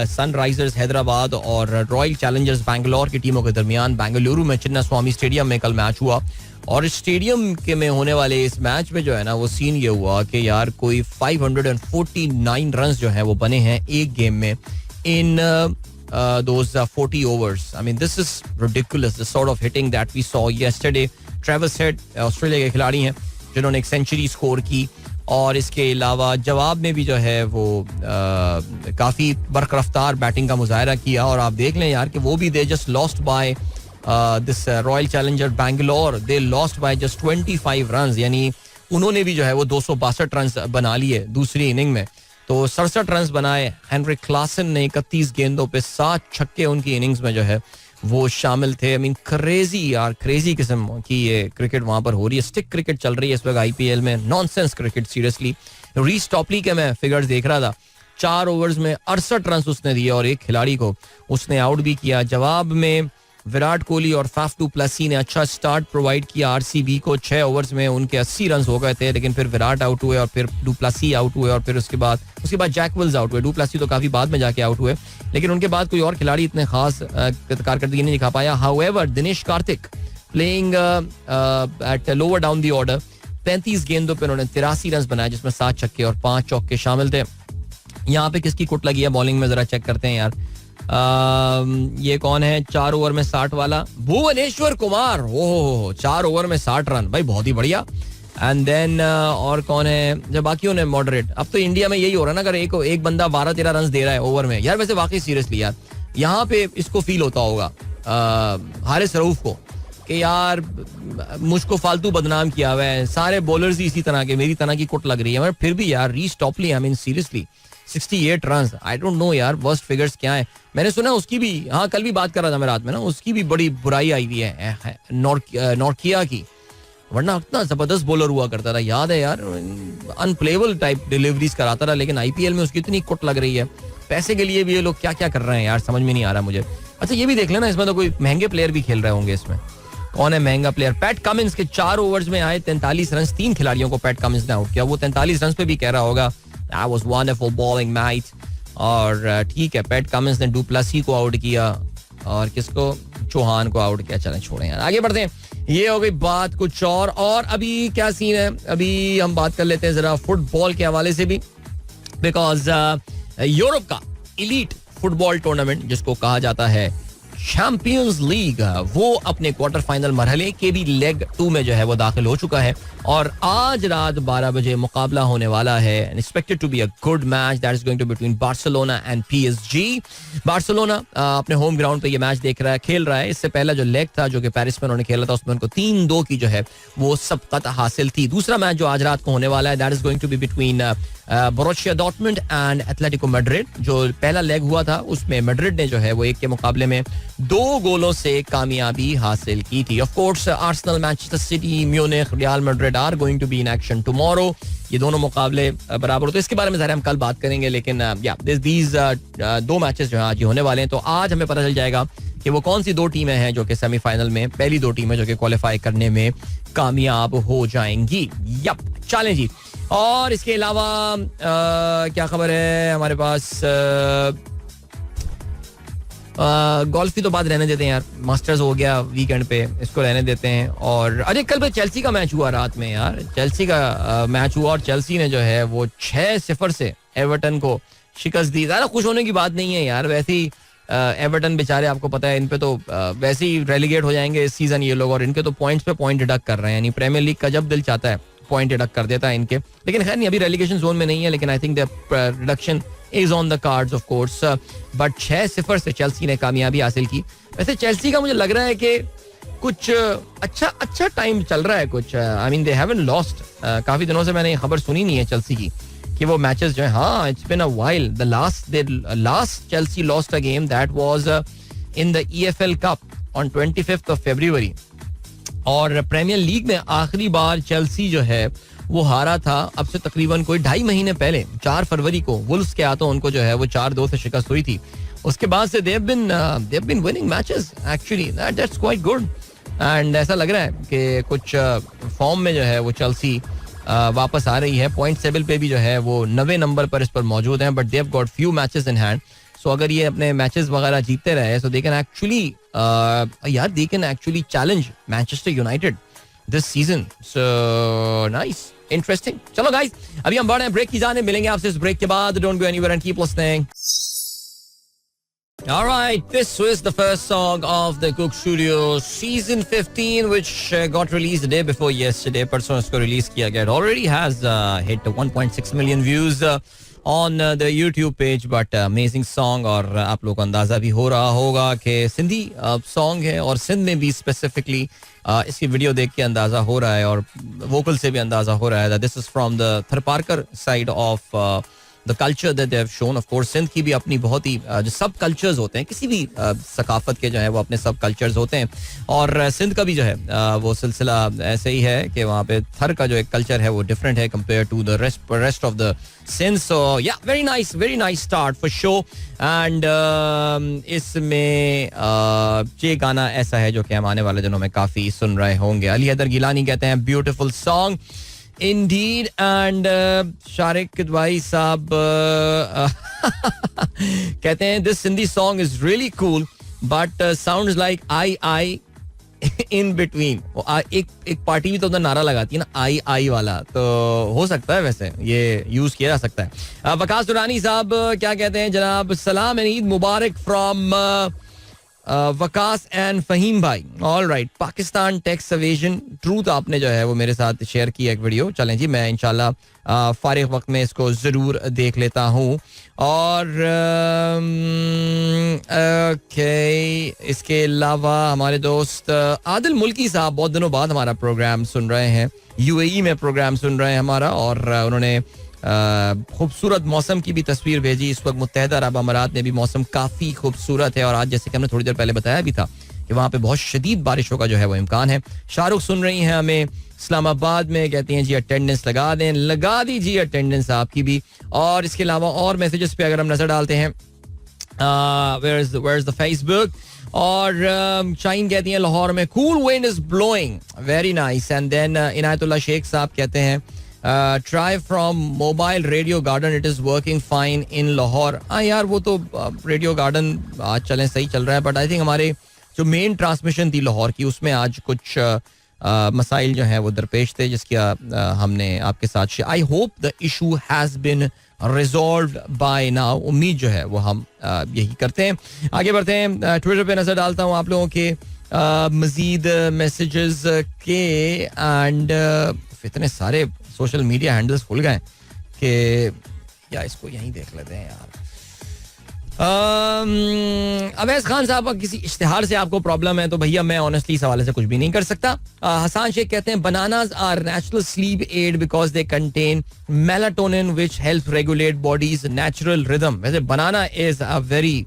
सनराइजर्स हैदराबाद और रॉयल चैलेंजर्स बैंगलोर की टीमों के दरमियान बेंगलुरु में चिन्ना स्वामी स्टेडियम में कल मैच हुआ, और स्टेडियम के में होने वाले इस मैच में जो है ना वो सीन ये हुआ कि यार कोई 549 रन जो है वो बने हैं एक गेम में इन those 40 overs. I mean, this is ridiculous, the sort of hitting that we saw yesterday. Travis Head, Australia के खिलाड़ी हैं जिन्होंने एक सेंचुरी स्कोर की, और इसके अलावा जवाब में भी जो है वो काफ़ी बरकरफ्तार बैटिंग का मुजाहरा किया. और आप देख लें यार कि वो भी they just lost by this royal challenger Bangalore, they lost by just 25 run. यानी उन्होंने भी जो है वो 262 रन बना लिए दूसरी इनिंग में. तो 67 रन बनाए. हेनरी क्लासन ने 31 गेंदों पे 7 छक्के उनकी इनिंग्स में जो है वो शामिल थे. आई मीन क्रेजी यार, क्रेजी किस्म की ये क्रिकेट वहां पर हो रही है. स्टिक क्रिकेट चल रही है इस वक्त आईपीएल में, nonsense cricket seriously. Reece Topley के मैं फिगर्स देख रहा था, 4 ओवर्स में 68 रन उसने दिए और एक खिलाड़ी को उसने आउट भी किया. जवाब में विराट कोहली और फाफ डू प्लेसी ने अच्छा स्टार्ट प्रोवाइड किया आरसीबी को. 6 ओवर्स में उनके 80 रन हो गए थे, लेकिन फिर विराट आउट हुए और फिर डू प्लेसी आउट हुए और फिर उसके बाद जैक विल्स आउट हुए. डू प्लेसी तो काफी बाद में जाके आउट हुए, लेकिन उनके बाद कोई और खिलाड़ी इतने खास कारकर्दगी नहीं दिखा पाया. However Dinesh Karthik playing at lower down the order, 35 गेंदों पे उन्होंने 83 रन बनाए जिसमें 7 छक्के और 5 चौके शामिल थे. यहाँ पे किसकी कुट लगी है बॉलिंग में जरा चेक करते हैं यार. ये कौन है 4 ओवर में 60 वाला? भुवनेश्वर कुमार. ओह 4 ओवर में 60 रन, भाई बहुत ही बढ़िया. एंड देन और कौन है जब बाकियों ने मॉडरेट. अब तो इंडिया में यही हो रहा है ना, अगर एक बंदा 12-13 रन दे रहा है ओवर में यार, वैसे वाकई सीरियसली यार यहाँ पे इसको फील होता होगा हारिस रऊफ को कि यार मुझको फालतू बदनाम किया हुआ है, सारे बॉलर्स ही इसी तरह के, मेरी तरह की कुट लग रही है. मगर फिर भी यार Reece Topley, I mean seriously 68 run. I don't know यार वर्स्ट फिगर्स क्या है. मैंने सुना उसकी भी, हाँ कल भी बात कर रहा था मैं रात में ना, उसकी भी बड़ी बुराई आई हुई है नॉर्किया की. वरना इतना जबरदस्त बॉलर हुआ करता था, याद है यार, अनप्लेबल टाइप डिलीवरीज कराता था. लेकिन आईपीएल में उसकी इतनी कुट लग रही है. पैसे के लिए भी ये लोग क्या क्या कर रहे हैं यार, समझ में नहीं आ रहा मुझे. अच्छा ये भी देख लेना, इसमें तो कोई महंगे प्लेयर भी खेल रहे होंगे इसमें. कौन है महंगा प्लेयर? पैट कमिंस के 4 ओवर्स में आए 43 रन. 3 खिलाड़ियों को पैट कमिंस ने आउट किया. वो 43 रन पे भी कह रहा होगा that was wonderful bowling mate. और ठीक है, पैट कमिंस ने डू प्लेसी को आउट किया और किसको, चौहान को आउट किया. चलें छोड़ें यार, आगे बढ़ते हैं. ये हो गई बात कुछ और अभी क्या सीन है, अभी हम बात कर लेते हैं जरा फुटबॉल के हवाले से भी. बिकॉज यूरोप का इलीट फुटबॉल टूर्नामेंट जिसको कहा जाता है चैंपियंस लीग, वो अपने क्वार्टर फाइनल मरहले के भी लेग 2 में जो है वो दाखिल हो चुका है. और आज रात 12 बजे मुकाबला होने वाला है. Expected to be a good match that is going to between Barcelona and PSG. Barcelona अपने होम ग्राउंड पे ये मैच खेल रहा है. इससे पहला जो लेग था जो कि पेरिस में उन्होंने खेला था, उसमें उनको 3-2 की जो है वो सबकत हासिल थी. दूसरा मैच जो आज रात को होने वाला है that is going to be between Borussia Dortmund and Atletico Madrid. जो पहला लेग हुआ था उसमें मैड्रिड ने जो है वो 1 के मुकाबले में 2 गोलों से कामयाबी हासिल की थी. Of course Arsenal, Manchester City, Munich, Real Madrid are going to be in action tomorrow. ये दोनों मुकाबले बराबर होते हैं. इसके बारे में ज़रा हम कल बात करेंगे, लेकिन या दीज 2 मैचेस जो है आज ही होने वाले हैं. तो आज हमें पता चल जाएगा कि वो कौन सी 2 टीमें हैं जो कि सेमीफाइनल में, पहली 2 टीमें जो कि क्वालिफाई करने में कामयाब हो जाएंगी. यप, चलें जी. और इसके अलावा क्या खबर है हमारे पास? गोल्फ की तो बात रहने देते हैं यार, मास्टर्स हो गया वीकेंड पे, इसको रहने देते हैं. और अरे कल पे चेल्सी का मैच हुआ रात में यार, चेल्सी का मैच हुआ और चेल्सी ने जो है वो 6-0 से एवर्टन को शिकस्त दी. ज़्यादा खुश होने की बात नहीं है यार, वैसे ही एवर्टन बेचारे, आपको पता है इन पे तो वैसे ही रेलीगेट हो जाएंगे इस सीजन ये लोग, और इनके तो पॉइंट्स पे पॉइंट डिडक्ट कर रहे हैं. यानी प्रीमियर लीग का जब दिल चाहता है पॉइंट डिडक्ट कर देता है इनके, लेकिन खैर नहीं, अभी रेलीगेशन जोन में नहीं है. लेकिन I think the reduction is on the cards of course. But 6-0 से चेल्सी ने कामयाबी हासिल की. वैसे चेल्सी का मुझे लग रहा है कि कुछ अच्छा टाइम चल रहा है कुछ. आई मीन दे हैवंट लॉस्ट. काफी दिनों से मैंने खबर सुनी नहीं है चेल्सी की कि वो मैचेस जो है, हाँ it's been a while. The last Chelsea lost a game that was in the EFL cup on 25th of February. और प्रीमियर लीग में आखिरी बार चेल्सी जो है वो हारा था अब से तकरीबन कोई 2.5 महीने पहले, 4 फरवरी को वुल्व्स के हाथों उनको जो है वो 4-2 से शिकस्त हुई थी. उसके बाद से they have been winning matches actually. That's quite good. And ऐसा लग रहा है कि कुछ फॉर्म में जो है वो चेल्सी वापस आ रही है. पॉइंट टेबल पे भी जो है वो 9वें नंबर पर इस पर मौजूद हैं, but they have got few matches in hand. So अगर ये अपने मैचेस वगैरह जीतते रहे, so they can actually challenge Manchester United this season. So nice, interesting. चलो गाइस, अभी हम बढ़ रहे हैं ब्रेक की जाने. मिलेंगे आपसे इस ब्रेक के बाद. Don't go anywhere and keep listening. All right, this was the first song of the Cook Studio season 15, which got released the day before yesterday. परसों इसको रिलीज किया गया. It already has hit 1.6 million views on the YouTube page, but amazing song. और आप लोगों को अंदाजा भी हो रहा होगा कि सिंधी सॉन्ग है और सिंध में भी स्पेसिफिकली इसकी वीडियो देख के अंदाजा हो रहा है और वोकल से भी अंदाजा हो रहा है. This is from the Tharparkar side of the culture that they have shown. Of course Sindh की भी अपनी बहुत ही जो सब कल्चर्स होते हैं, किसी भी सकाफत के जो है वो अपने सब कल्चर्स होते हैं. और सिंध का भी जो है वो सिलसिला ऐसे ही है कि वहाँ पे थर का जो एक कल्चर है वो डिफरेंट है compare to the rest of the Sindh. So yeah, very nice start for show. And इसमें ये गाना ऐसा है जो कि हम आने वाले दिनों में काफी सुन रहे होंगे. अली हैदर गिलानी कहते हैं beautiful song Indeed. And Shariq भाई साहब कहते हैं this Hindi song is really cool but sounds like I in between. एक पार्टी भी तो उधर नारा लगाती है ना, आई वाला, तो हो सकता है वैसे ये यूज किया जा सकता है. वकास दुरानी साहब क्या कहते हैं जनाब, सलाम एंड ईद मुबारक फ्रॉम वकास एंड फहीम भाई. All right, Pakistan tax evasion truth आपने जो है वो मेरे साथ शेयर की एक वीडियो. चलें जी, मैं इंशाल्लाह फारिग वक्त में इसको ज़रूर देख लेता हूँ. और ओके, इसके अलावा हमारे दोस्त आदिल मुल्की साहब बहुत दिनों बाद हमारा प्रोग्राम सुन रहे हैं, यूएई में प्रोग्राम सुन रहे हैं हमारा. और उन्होंने खूबसूरत मौसम की भी तस्वीर भेजी. इस वक्त मुत्तहदा अरब अमारात में भी मौसम काफ़ी खूबसूरत है और आज जैसे कि हमने थोड़ी देर पहले बताया भी था कि वहाँ पे बहुत शदीद बारिशों का जो है वो इम्कान है. शाहरुख सुन रही हैं हमें इस्लामाबाद में, कहती हैं जी अटेंडेंस लगा दीजिए अटेंडेंस आपकी भी. और इसके अलावा और मैसेजेस पे अगर हम नजर डालते हैं, वेयर इज द फेसबुक. और शाहीन कहती हैं लाहौर में cool wind is blowing, very nice. And then Inayatullah Sheikh sahab कहते हैं try from mobile radio garden, it is working fine in Lahore. हाँ यार, वो तो रेडियो गार्डन आज चलें सही चल रहा है, बट आई थिंक हमारे जो मेन ट्रांसमिशन थी लाहौर की उसमें आज कुछ मसाइल जो हैं वो दरपेश थे जिसकी हमने आपके साथ. I hope the issue has been resolved by now. उम्मीद जो है वो हम यही करते हैं. आगे बढ़ते हैं, ट्विटर पे नजर डालता हूँ आप लोगों के मजीद मैसेजेस के. एंड इतने सारे सोशल मीडिया हैंडल्स खुल गए कि या इसको यहीं देख लेते हैं यार. अवैस खान साहब, किसी इश्तिहार से आपको प्रॉब्लम है तो भैया मैं ऑनेस्टली इस हवाले से कुछ भी नहीं कर सकता. हसान शेख कहते हैं bananas are natural sleep aid because they contain melatonin which help regulate body's natural rhythm. वैसे banana is a very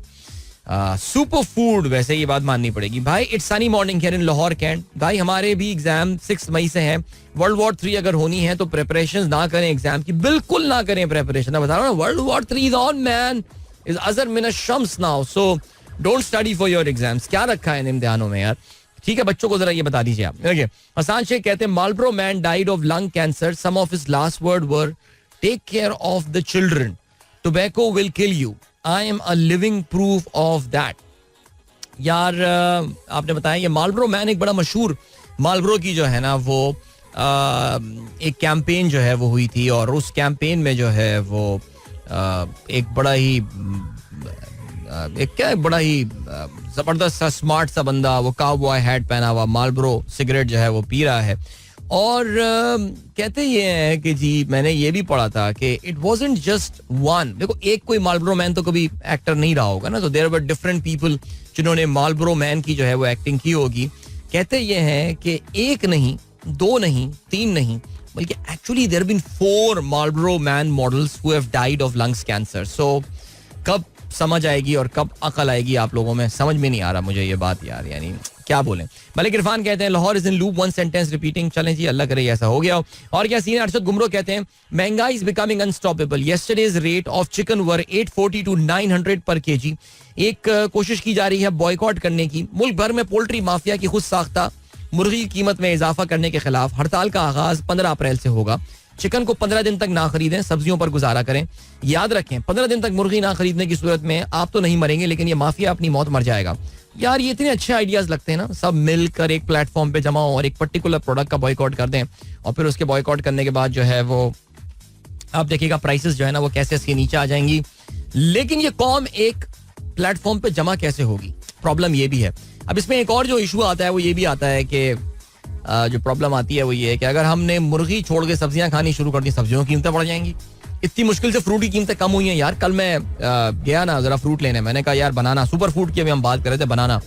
super food, वैसे ये बात माननी पड़ेगी भाई. It's sunny morning here in Lahore cantt. भाई हमारे भी एग्जाम 6 मई से हैं. वर्ल्ड वॉर 3 अगर होनी है तो प्रिपरेशन ना करें एग्जाम की, बिल्कुल ना करें प्रिपरेशन. मैं बता रहा हूँ world war 3 is on man, is अजर मिन अश-शम्स now, so don't study for your exams. क्या रखा है इन इम्तिहानों में यार, ठीक है. बच्चों को जरा ये बता दीजिए आप. ओके, हसान शेख कहते हैं Marlboro man died of lung cancer, some of his last word were take care of the children, tobacco will kill you, I am a living proof of that. यार आपने बताया ये मालब्रो मैन एक बड़ा मशहूर Marlboro की जो है ना वो एक कैंपेन जो है वो हुई थी और उस कैंपेन में जो है वो एक बड़ा ही जबरदस्त सा स्मार्ट सा बंदा, वो काउबॉय हैट पहना हुआ मालब्रो सिगरेट जो है वो पी रहा है. और कहते ये हैं कि जी मैंने ये भी पढ़ा था कि इट वाजंट जस्ट वन. देखो एक कोई मालब्रो मैन तो कभी एक्टर नहीं रहा होगा ना, तो देयर वर डिफरेंट पीपल जिन्होंने मालब्रो मैन की जो है वो एक्टिंग की होगी. कहते ये हैं कि एक नहीं, 2 नहीं, 3 नहीं, बल्कि actually there been 4 Marlboro man models who have died of lungs cancer. So कब समझ आएगी और कब अकल आएगी आप लोगों में, समझ में नहीं आ रहा मुझे ये बात यार, यानी क्या बोलें. मलिक इरफान कहते हैं Lahore is in loop, one sentence repeating. चलें जी, अल्लाह करे ऐसा हो गया हो. और क्या सीन. अरशद गुमरो कहते हैं महंगाई is becoming unstoppable, yesterday's rate of chicken were 840 to 900 पर केजी. एक कोशिश की जा रही है बॉयकॉट करने की. मुल्क भर में पोल्ट्री माफिया की खुद साख्ता मुर्गी की कीमत में इजाफा करने के खिलाफ हड़ताल का आगाज 15 अप्रैल से होगा. चिकन को 15 दिन तक ना खरीदें, सब्जियों पर गुजारा करें. याद रखें 15 दिन तक मुर्गी ना खरीदने की सूरत में आप तो नहीं मरेंगे लेकिन ये माफिया अपनी मौत मर जाएगा. यार ये इतने अच्छे आइडियाज लगते हैं ना, सब मिलकर एक प्लेटफॉर्म पे जमा हो और एक पर्टिकुलर प्रोडक्ट का बॉयकॉट कर दें, और फिर उसके बॉयकॉट करने के बाद जो है वो आप देखिएगा प्राइसेस जो है ना वो कैसे इसके नीचे आ जाएंगी. लेकिन ये कौम एक प्लेटफॉर्म पे जमा कैसे होगी, प्रॉब्लम ये भी है. अब इसमें एक और जो इशू आता है वो ये भी आता है कि जो प्रॉब्लम आती है वो ये है कि अगर हमने मुर्गी छोड़ के सब्जियां खानी शुरू कर दी, सब्जियों की कीमतें बढ़ जाएंगी. इतनी मुश्किल से फ्रूट की कीमतें कम हुई हैं यार. कल मैं गया ना जरा फ्रूट लेने, मैंने कहा यार बनाना, सुपर फूड की अभी हम बात कर रहे थे, बनाना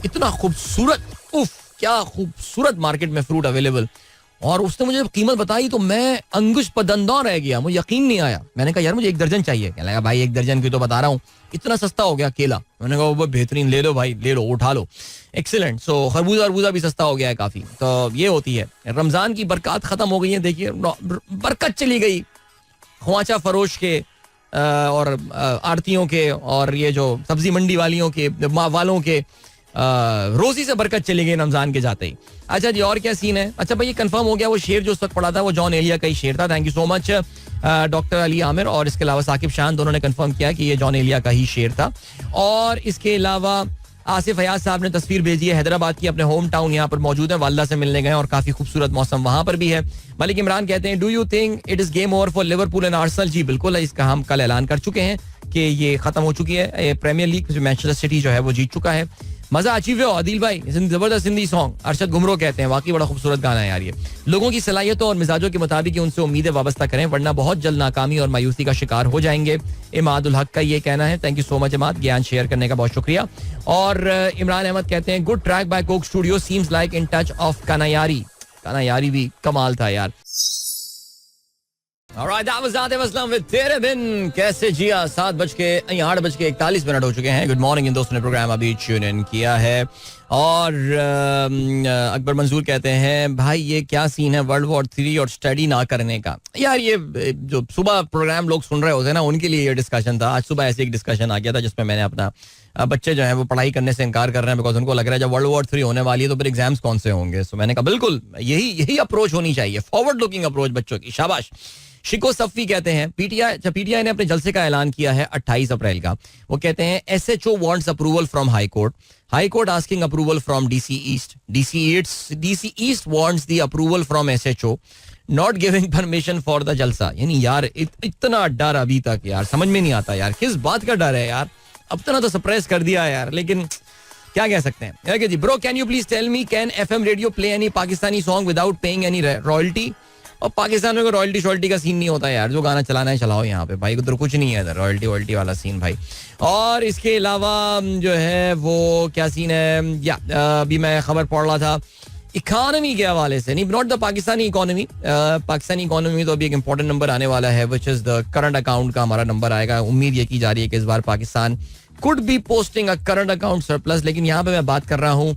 इतना खूबसूरत, उफ क्या खूबसूरत मार्केट में फ्रूट अवेलेबल. और उसने मुझे कीमत बताई तो मैं अंगुश पदंदौ रह गया, मुझे यकीन नहीं आया. मैंने कहा यार मुझे 1 दर्जन चाहिए. कहने लगा भाई 1 दर्जन की तो बता रहा हूँ, इतना सस्ता हो गया केला. मैंने कहा वो बेहतरीन, ले लो भाई, ले लो, उठा लो, एक्सीलेंट. सो खरबूजा भी सस्ता हो गया है काफी. तो ये होती है, रमजान की बरकत खत्म हो गई है. देखिए बरकत चली गई ख्वाचा फरोश के और आड़तियों के और ये जो सब्जी मंडी वालियों के वालों के रोजी से बरकत चली गई रमजान के जाते ही. अच्छा जी, और क्या सीन है? अच्छा भाई ये कंफर्म हो गया, वो शेर जो उस वक्त पड़ा था वो जॉन एलिया का ही शेर था. Thank you so much doctor Ali Aamir और इसके अलावा साकिब शान, दोनों ने कंफर्म किया कि ये जॉन एलिया का ही शेर था. और इसके अलावा आसिफ हयात साहब ने तस्वीर भेजी है हैदराबाद की, अपने होम टाउन यहाँ पर मौजूद है, वालदा से मिलने गए और काफी खूबसूरत मौसम वहां पर भी है. मलिक इमरान कहते हैं do you think it is game over for Liverpool and Arsenal? जी बिल्कुल, इसका हम कल ऐलान कर चुके हैं कि ये खत्म हो चुकी है. प्रीमियर लीग मैनचेस्टर सिटी जो है वो जीत चुका है. मजा अचीव हो आदिल भाई, जबरदस्त हिंदी सॉन्ग. अरशद गुमरो कहते हैं वाकई बड़ा खूबसूरत गाना है यार. ये लोगों की सलाहियतों और मिजाजों के मुताबिक उनसे उम्मीदें वाबस्ता करें, वरना बहुत जल्द नाकामी और मायूसी का शिकार हो जाएंगे. इमादुल हक का ये कहना है. Thank you so much Imad, ज्ञान शेयर करने का बहुत शुक्रिया. और इमरान अहमद कहते हैं good track by Coke Studio, seems like in touch of Kana Yaari. Kana Yaari भी कमाल था यार. Alright, that was Atif Aslam with तेरे बिन कैसे जिया. 8:41 हो चुके हैं. गुड मॉर्निंग इन दोस्तों ने प्रोग्राम अभी ट्यून इन किया है. और अकबर मंजूर कहते हैं भाई ये क्या सीन है वर्ल्ड वॉर 3 और स्टडी ना करने का. यार ये जो सुबह प्रोग्राम लोग सुन रहे होते हैं ना, उनके लिए ये डिस्कशन था. आज सुबह ऐसे एक डिस्कशन आ गया था जिसमें मैंने अपना बच्चे जो है वो पढ़ाई करने से इनकार कर रहे हैं बिकॉज उनको लग रहा है जब वर्ल्ड वॉर 3 होने वाली है तो फिर एग्जाम्स कौन से होंगे. सो मैंने कहा बिल्कुल यही अप्रोच होनी चाहिए, फॉरवर्ड लुकिंग अप्रोच बच्चों की. शाबाश. शिको सफ़ी कहते हैं पीटीआई ने अपने जलसे का ऐलान किया है 28 अप्रैल का. वो कहते हैं SHO wants approval from high court asking approval from DC east wants the approval from SHO not giving permission for the जलसा. यानी यार इतना डर अभी तक यार समझ में नहीं आता यार, किस बात का डर है यार. अब तो ना तो सप्रेस कर दिया है यार, लेकिन क्या कह सकते हैं. ओके जी, bro can you please tell me can FM radio play any Pakistani song without paying any royalty? और पाकिस्तान में कोई रॉयल्टी का सीन नहीं होता यार, जो गाना चलाना है चलाओ यहाँ पे भाई, उधर कुछ नहीं है इधर रॉयल्टी वाला सीन भाई. और इसके अलावा जो है वो क्या सीन है या अभी मैं खबर पढ़ रहा था इकोनॉमी के हवाले से, नहीं not the Pakistani economy. Pakistani economy में तो अभी एक इंपॉर्टेंट नंबर आने वाला है which is the current account का हमारा नंबर आएगा. उम्मीद ये की जा रही है कि इस बार Pakistan could be posting a current account surplus. लेकिन यहाँ पे मैं बात कर रहा हूँ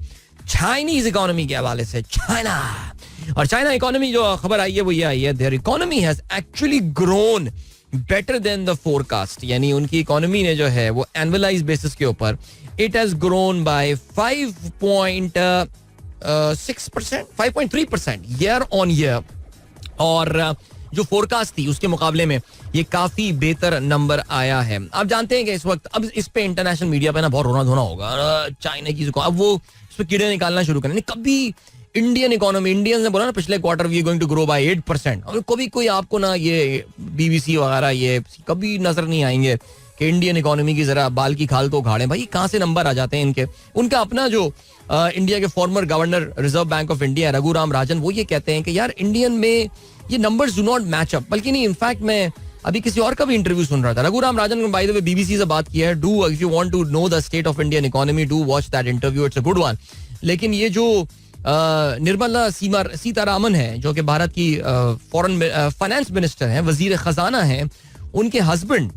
चाइनीज इकोनॉमी के हवाले से. चाइना और चाइना इकोनॉमी जो खबर आई है वो ये आई है there economy has actually grown better than the forecast. यानी उनकी इकोनॉमी ने जो है वो एनुअलाइज बेसिस के ऊपर it has grown by 5.3% year on year. और जो फोरकास्ट थी उसके मुकाबले में ये काफी बेहतर नंबर आया है. आप जानते हैं कि इस वक्त अब इस पे इंटरनेशनल मीडिया पे ना बहुत रोना धोना होगा चाइना की. अब वो इस पे कीड़े निकालना शुरू करें. कभी इंडियन इकोनॉमी, इंडियंस ने बोला ना पिछले quarter we are going to grow by 8%. और कभी कोई आपको ना ये बीबीसी वगैरह ये कभी नजर नहीं आएंगे कि इंडियन इकोनॉमी की जरा बाल की खाल तो उखाड़े भाई. कहाँ से नंबर आ जाते हैं इनके. उनका अपना जो इंडिया के former governor Reserve Bank of India Raghuram Rajan, वो ये कहते हैं कि यार इंडियन में ये numbers do not match up. बल्कि नहीं, इनफैक्ट मैं अभी किसी और का भी इंटरव्यू सुन रहा था. Raghuram Rajan by the way BBC से बात किया है. Do if you want to know the state of Indian economy do watch that interview, it's a good one. लेकिन ये जो निर्मला सीतारामन है जो कि भारत की फॉरेन फाइनेंस मिनिस्टर हैं, वजीर खजाना हैं, उनके हस्बैंड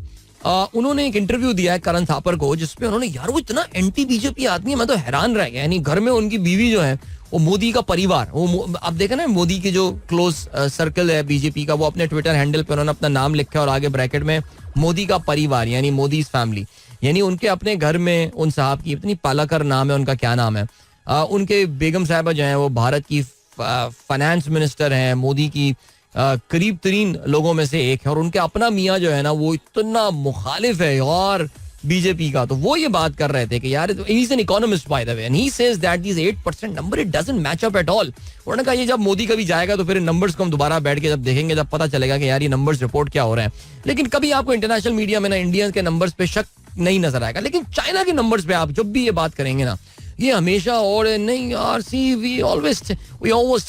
उन्होंने एक इंटरव्यू दिया है करण थापर को जिसपे उन्होंने, यार वो इतना एंटी बीजेपी आदमी है, मैं तो हैरान रह गया. यानी घर में उनकी बीवी जो है वो मोदी का परिवार, वो आप देखें ना मोदी की जो क्लोज सर्कल है बीजेपी का, वो अपने ट्विटर हैंडल पे उन्होंने अपना नाम लिखा है और आगे ब्रैकेट में मोदी का परिवार यानी मोदी फैमिली. यानी उनके अपने घर में उन साहब की इतनी पालाकर नाम है, उनका क्या नाम है, उनके बेगम साहबा जो हैं वो भारत की फाइनेंस मिनिस्टर हैं, मोदी की करीब तरीन लोगों में से एक है. और उनके अपना मियाँ जो है ना वो इतना मुखालिफ है यार, बीजेपी का, तो वो ये बात कर रहे थे कि यार he is an economist bye the way and he says that this 8% number it doesn't match up at all. उन्होंने कहा ये जब मोदी कभी जाएगा तो फिर इन नंबर्स को हम दोबारा बैठ के जब देखेंगे जब पता चलेगा कि यार ये नंबर्स रिपोर्ट क्या हो रहे हैं. लेकिन कभी आपको इंटरनेशनल मीडिया में ना इंडियंस के नंबर्स पे शक नहीं नजर आएगा, लेकिन चाइना के नंबर्स पे आप जब भी ये बात करेंगे ना, ये हमेशा और नहीं यार, see we always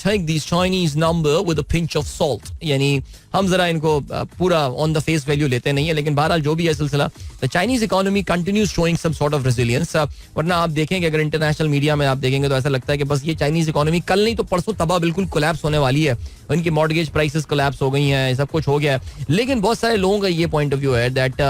take this Chinese number with a pinch of salt. यानी हम जरा इनको पूरा ऑन द फेस वैल्यू लेते नहीं है. लेकिन बहरहाल जो भी है सिलसिला, the Chinese economy continues showing some sort of resilience. वरना आप देखेंगे अगर इंटरनेशनल मीडिया में आप देखेंगे तो ऐसा लगता है कि बस ये चाइनीज इकोनॉमी कल नहीं तो परसों तबाह बिल्कुल कोलैप्स होने वाली है. इनकी मॉर्गेज प्राइसेस कोलैप्स हो गई हैं, सब कुछ हो गया है. लेकिन बहुत सारे लोगों का ये पॉइंट ऑफ व्यू है दैट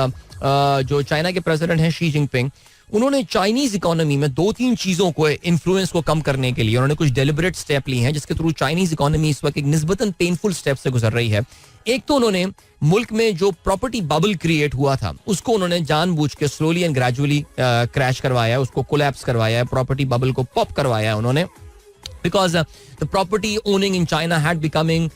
जो चाइना के प्रेसिडेंट हैं शी जिनपिंग, उन्होंने चाइनीज इकोनॉमी में 2-3 चीजों को इन्फ्लुएंस को कम करने के लिए उन्होंने कुछ डेलिबरेट स्टेप ली हैं जिसके थ्रू चाइनीज इकोनॉमी इस वक्त एक निस्बतन पेनफुल स्टेप से गुजर रही है. एक तो उन्होंने मुल्क में जो प्रॉपर्टी बबल क्रिएट हुआ था उसको उन्होंने जानबूझ के स्लोली एंड ग्रेजुअली क्रैश करवाया, उसको कोलैप्स करवाया, प्रॉपर्टी बबल को पॉप करवाया उन्होंने, because the property owning in China had becoming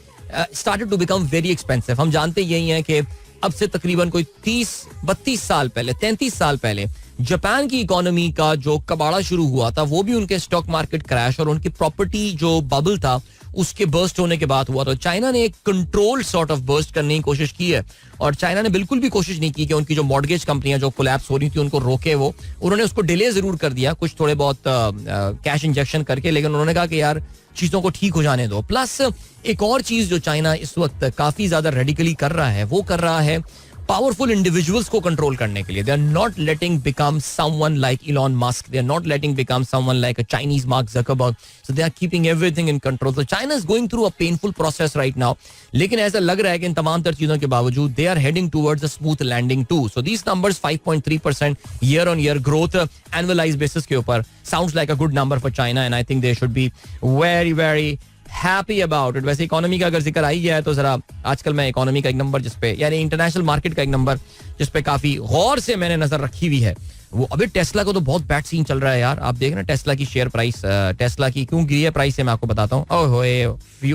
started to become very expensive. हम जानते यही हैं कि अब से तकरीबन कोई 30-32 साल पहले, 33 साल पहले जापान की इकोनॉमी का जो कबाड़ा शुरू हुआ था वो भी उनके स्टॉक मार्केट क्रैश और उनकी प्रॉपर्टी जो बबल था उसके बर्स्ट होने के बाद हुआ. तो चाइना ने एक कंट्रोल सॉर्ट ऑफ बर्स्ट करने की कोशिश की है और चाइना ने बिल्कुल भी कोशिश नहीं की कि उनकी जो मॉर्गेज कंपनियां जो कोलैप्स हो रही थी उनको रोके. वो उन्होंने उसको डिले जरूर कर दिया कुछ थोड़े बहुत कैश इंजेक्शन करके, लेकिन उन्होंने कहा कि यार चीजों को ठीक हो जाने दो. प्लस एक और चीज जो चाइना इस वक्त काफी ज्यादा रेडिकली कर रहा है वो कर रहा है पावरफुल इंडिविजुअल्स को कंट्रोल करने के लिए. They are not letting become someone like Elon Musk, they are not letting become someone like a Chinese Mark Zuckerberg. So they are keeping everything in control. So China is going through a painful process right now. लेकिन ऐसा लग रहा है कि इन तमाम तर चीजों के बावजूद they are heading towards a smooth landing too. So these numbers 5.3% year on year growth annualised basis के ऊपर sounds like a good number for China and I think they should be very very happy about it. वैसे economy का अगर जिक्र आई गया है तो जरा आजकल मैं इकोनॉमी का एक नंबर जिसपे यानी इंटरनेशनल मार्केट का एक नंबर जिसपे काफी गौर से मैंने नजर रखी हुई है वो अभी टेस्ला को तो बहुत बैड सीन चल रहा है यार. आप देख रहे हैं टेस्ला की शेयर प्राइस, टेस्ला की क्यों गिरी है प्राइस है मैं आपको बताता हूँ.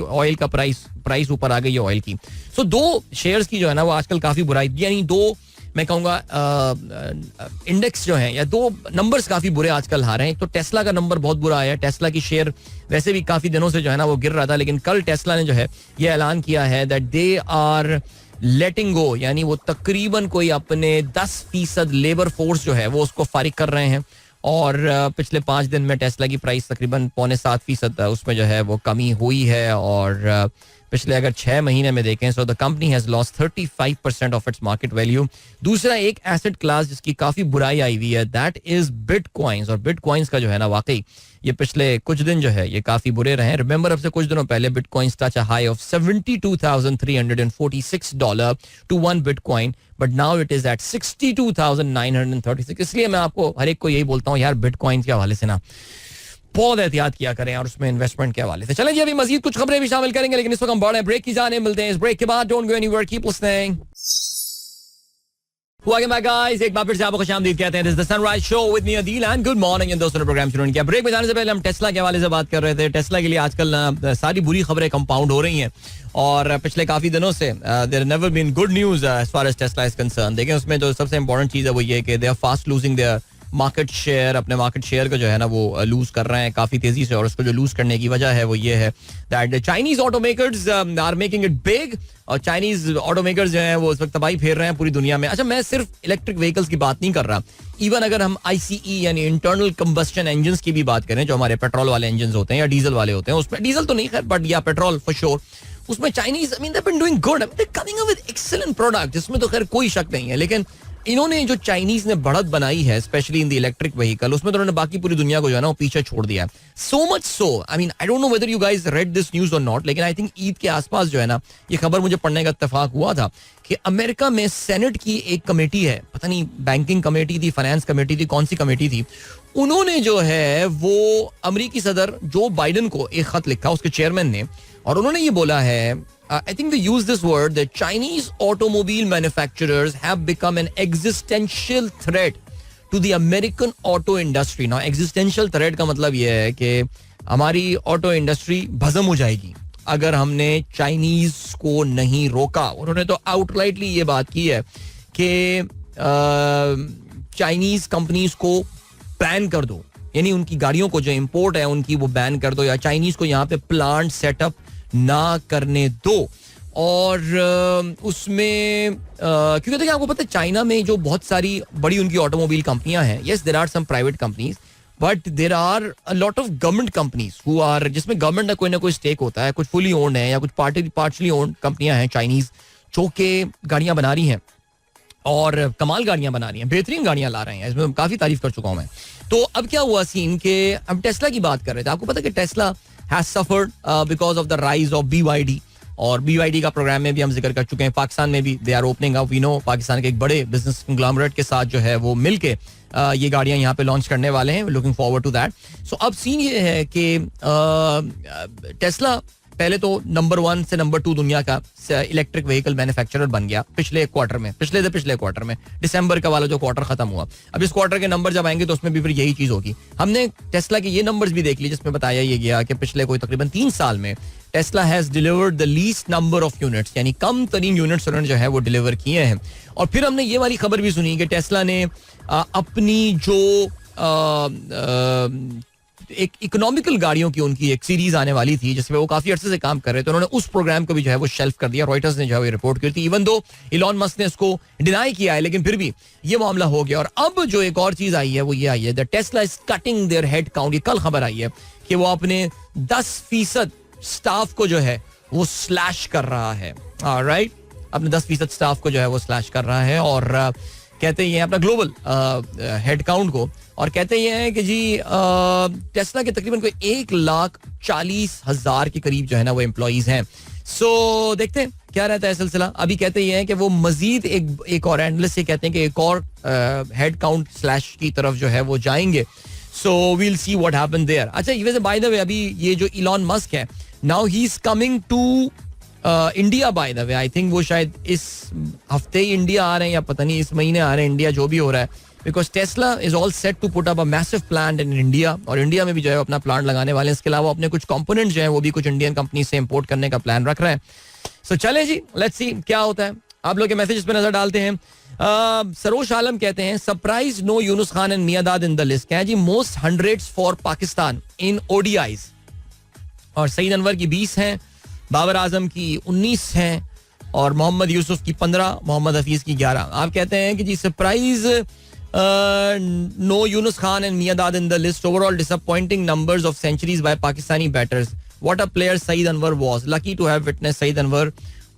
ऑयल का प्राइस ऊपर आ गई है ऑयल की. सो 2 शेयर्स की जो है ना वो आजकल काफी बुराई, यानी 2 मैं कहूंगा इंडेक्स जो है या 2 नंबर्स काफी बुरे आजकल आ रहे हैं. तो टेस्ला का नंबर बहुत बुरा आया है. टेस्ला की शेयर वैसे भी काफी दिनों से जो है ना वो गिर रहा था, लेकिन कल टेस्ला ने जो है ये ऐलान किया है दैट दे आर लेटिंग गो, यानी वो तकरीबन कोई अपने 10% लेबर फोर्स जो है वो उसको फारिग कर रहे हैं. और पिछले 5 दिन में टेस्ला की प्राइस तकरीबन 6.25% उसमें जो है वो कमी हुई है. और पिछले अगर 6 महीने में देखें so the company has lost 35% of its market value. दूसरा एक एसेट क्लास जिसकी काफी बुराई आई हुई है दैट इज बिटकॉइंस. और बिटकॉइंस का जो है ना वाकई ये पिछले कुछ दिन जो है ये काफी बुरे रहे. रिमेंबर अब से कुछ दिनों पहले bitcoins touch a high of $72,346 to 1 bitcoin, but now it is at 62,936. इसलिए मैं आपको हर एक को यही बोलता हूँ यार बिटकॉइन के हवाले से ना बहुत एहतियात किया करें और उसमें इन्वेस्टमेंट के हवाले से. चलें जी अभी मजीद कुछ खबरें भी शामिल करेंगे, लेकिन इस वक्त हम बड़े ब्रेक की जाने मिलते हैं. इस ब्रेक के बाद don't go anywhere, keep listening. Welcome back guys, एक बार फिर से आपको खुशामदीद कहते हैं. This is the Sunrise Show with me Adil and good morning. इन दोस्तों ने प्रोग्राम शुरू किया. ब्रेक में जाने से पहले हम टेस्ला के हवाले से बात कर रहे थे. टेस्ला के लिए आजकल सारी बुरी खबरें कंपाउंड हो रही हैं और पिछले काफी दिनों से there never been good news as far as Tesla is concern. देखिए उसमें जो सबसे इंपॉर्टेंट चीज है वो ये कि they are fast losing their market share. अपने मार्केट शेयर को जो है ना वो लूज कर रहे हैं काफी तेजी से. और उसको जो लूज करने की वजह है वो ये है that Chinese automakers are making it big. और चाइनीज ऑटोमेकर्स जो हैं वो इस वक्त तबाही फेर रहे हैं पूरी दुनिया में. अच्छा मैं सिर्फ इलेक्ट्रिक व्हीकल्स की बात नहीं कर रहा. इवन अगर हम ICE यानी इंटरनल कंबस्शन इंजन की भी बात करें जो हमारे पेट्रोल वाले इंजन होते हैं या डीजल वाले होते हैं, उसमें डीजल तो नहीं खैर बट या पेट्रोल फॉर श्योर, उसमें Chinese I mean they have been doing good. They are coming up with excellent product, इसमें तो खैर कोई शक नहीं है. लेकिन इन्होंने जो चाइनीज ने बढ़त बनाई है specially in the electric vehicle उसमें तो उन्होंने बाकी पूरी दुनिया को जो है ना वो पीछे छोड़ दिया है. So much so I mean I don't know whether you guys read this news और नॉट, लेकिन आई थिंक ईद के आसपास जो है ना ये खबर मुझे पढ़ने का इत्तेफाक हुआ था कि अमेरिका में सेनेट की एक कमेटी है, पता नहीं बैंकिंग कमेटी थी, फाइनेंस कमेटी थी, कौन सी कमेटी थी, उन्होंने जो है वो अमेरिकी सदर जो बाइडन को एक खत लिखा उसके चेयरमैन ने. और उन्होंने ये बोला है I think they use this word that Chinese automobile manufacturers have become an existential threat to the American auto industry. Now existential threat का मतलब ये है कि हमारी ऑटो इंडस्ट्री भस्म हो जाएगी अगर हमने चाइनीज को नहीं रोका. उन्होंने तो आउटराइटली ये बात की है कि चाइनीज कंपनीज को बैन कर दो, यानी उनकी गाड़ियों को जो इंपोर्ट है उनकी वो बैन कर दो, या चाइनीज को यहाँ पे प्लांट सेटअप ना करने दो. और उसमें क्योंकि देखिए आपको पता है चाइना में जो बहुत सारी बड़ी उनकी ऑटोमोबाइल कंपनियां हैं, yes there are some private companies but there are a lot of government companies who are, जिसमें गवर्नमेंट का कोई ना कोई स्टेक होता है, कुछ फुली ओन्ड है या कुछ पार्शली ओन्ड कंपनियां हैं चाइनीज जो कि गाड़ियां बना रही हैं और कमाल गाड़ियां बना रही हैं, बेहतरीन गाड़ियां ला रहे हैं. इसमें काफी तारीफ कर चुका हूं मैं. तो अब क्या हुआ सीन के हम टेस्ला की बात कर रहे थे. आपको पता है कि Tesla has suffered because of the rise of BYD, और BYD का प्रोग्राम में भी हम जिक्र कर चुके हैं. पाकिस्तान में भी they are opening up. We know Pakistan के एक बड़े बिजनेस कंग्लोमरेट के साथ जो है वो मिलके ये गाड़ियां यहाँ पे लॉन्च करने वाले हैं. Looking forward to that. So अब सीन ये है कि टेस्ला पहले तो नंबर 1 से नंबर 2 दुनिया का इलेक्ट्रिक व्हीकल मैन्युफैक्चरर बन गया पिछले क्वार्टर में, पिछले क्वार्टर में, दिसंबर का वाला जो क्वार्टर खत्म हुआ. अब इस क्वार्टर के नंबर जब आएंगे तो उसमें भी फिर यही चीज होगी. हमने टेस्ला के ये नंबर्स भी देख लिए जिसमें बताया ये गया कि पिछले कोई तकरीबन 3 साल में Tesla has delivered the least number of units, यानी कम तरीन यूनिट्स उन्होंने जो है वो डिलीवर किए हैं. और फिर हमने ये वाली खबर भी सुनी कि टेस्ला ने अपनी जो एक इकोनॉमिकल गाड़ियों की उनकी एक सीरीज आने वाली थी जिसमें वो काफी अरसे से काम कर रहे थे, उन्होंने उस प्रोग्राम को भी जो है वो शेल्फ कर दिया. रॉयटर्स ने जो है रिपोर्ट की थी. इवन दो इलॉन मस्क ने इसको डिनाई किया है, लेकिन फिर भी ये मामला हो गया. और अब जो एक और चीज आई है वो ये आई है, the Tesla is cutting their head count. ये कल खबर आई है कि वो अपने 10% स्टाफ को जो है वो स्लैश कर रहा है. ऑलराइट, अपने 10% स्टाफ को जो है वो स्लैश कर रहा है. और कहते ये अपना ग्लोबल हेड काउंट को, और कहते ये हैं कि जी टेस्ला के तकरीबन कोई 1,40,000 के करीब जो है ना वो एम्प्लॉइज हैं. सो देखते हैं क्या रहता है सिलसिला. अभी कहते ये हैं कि वो मजीद एक और एनालिस्ट ये कहते हैं कि एक और हेड काउंट स्लैश की तरफ जो है वो जाएंगे. So we'll see what happen there. अच्छा वैसे बाय द वे अभी ये जो इलॉन मस्क है now he is coming to India by the way. I think वो शायद इस हफ्ते ही इंडिया आ रहे हैं या पता नहीं इस महीने आ रहे हैं इंडिया, जो भी हो रहा है. Because Tesla is all set to put up a massive plant in India, और इंडिया में भी जो है अपना प्लांट लगाने वाले हैं. इसके अलावा अपने कुछ कंपोनेंट्स जो है वो भी कुछ इंडियन कंपनी से इंपोर्ट करने का प्लान रख रहे हैं. सो चले जी, लेट्स सी क्या होता है. आप लोग के मैसेज पे नजर डालते हैं. सरोश आलम कहते हैं surprise no Younis Khan and Miandad in the list. क्या है जी most 100s for Pakistan in ODIs, और सईद अनवर की 20 हैं, बाबर आजम की 19 हैं, और मोहम्मद यूसुफ की 15, मोहम्मद हफीज की 11. आप कहते हैं कि जी surprise no Younis Khan and Miandad in the list. Overall disappointing numbers of centuries by Pakistani batters. What a player Saeed Anwar was. Lucky to have witness Saeed Anwar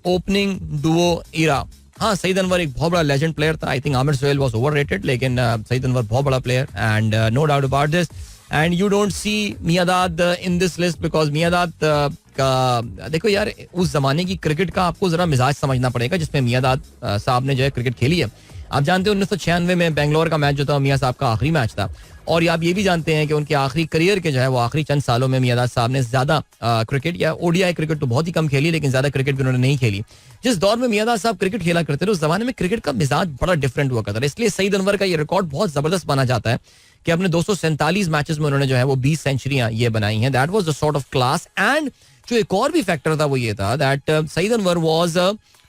opening duo era. हाँ, सईद अनवर एक बहुत बड़ा लेजेंड प्लेयर था. I think Aamir Sohail was overrated, लेकिन सईद अनवर बहुत बड़ा player and no doubt about this. And you don't see Miandad in this list because my dad का देखो यार उस जमाने की क्रिकेट का आपको जरा मिजाज समझना पड़ेगा जिसमें मियादाद साहब ने जो है क्रिकेट खेली है. आप जानते हैं 1996 में बेंगलोर का मैच जो था मियां साहब का आखिरी मैच था, और आप ये भी जानते हैं कि उनके आखिरी करियर के जो है वो आखिरी चंद सालों में मियादाद साहब ने ज्यादा क्रिकेट या ODI क्रिकेट तो बहुत ही कम खेली, लेकिन ज्यादा क्रिकेट भी उन्होंने नहीं खेली. जिस दौर में मियादाद साहब क्रिकेट खेला करते थे उस जमाने में क्रिकेट का मिजाज बड़ा डिफरेंट हुआ करता था. इसलिए सईद अनवर का ये रिकॉर्ड बहुत जबरदस्त माना जाता है कि अपने 247 मैचेस में उन्होंने जो है वो 20 सेंचुरियां ये बनाई हैं. That was the sort of class. And जो एक और भी फैक्टर था वो ये था that Saeed Anwar was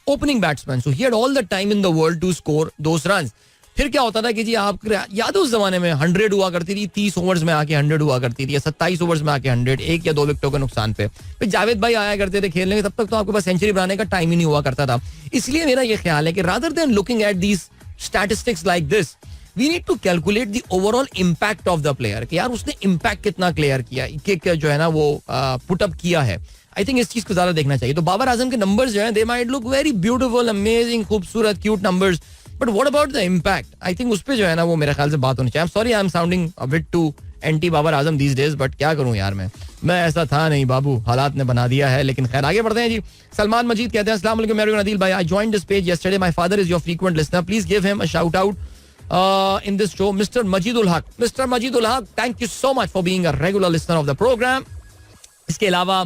opening batsman, so he had all the time in the world to score those runs. फिर क्या होता था कि जी आप याद है उस जमाने में 100 हुआ करती थी, 30 ओवर्स में आके 100 हुआ करती थी, या 27 ओवर्स में आके 100, 1 या 2 विकेटों के नुकसान पे. फिर जावेद भाई आया करते थे खेलने, तब तक तो आपके पास सेंचुरी बनाने का टाइम ही नहीं हुआ करता था. इसलिए मेरा ये ख्याल है कि rather than looking at these statistics like this we need to calculate the overall impact of the player, कि यार उसने इम्पैक्ट कितना क्लियर किया, जो है ना वो पुटअप किया है. आई थिंक इस चीज को ज्यादा देखना चाहिए. तो बाबर आजम के नंबर्स जो हैं they might look very beautiful, amazing, खूबसूरत, cute numbers, but what about the impact. I think उस पे जो है ना वो मेरे ख्याल से बात होनी चाहिए. Sorry I am sounding a bit too anti Babar Azam these days, but क्या करूं यार, मैं ऐसा था नहीं बाबू, हालात ने बना दिया है. लेकिन खैर आगे बढ़ते हैं जी. सलमान मजीद कहते हैं अस्सलाम वालेकुम मेरे अदील भाई, I joined this page yesterday, my father is your frequent listener, please give him a shout out in this show, Mr. Majidul Haq. Mr. Majidul Haq, thank you so much for being a regular listener of the program. इसके अलावा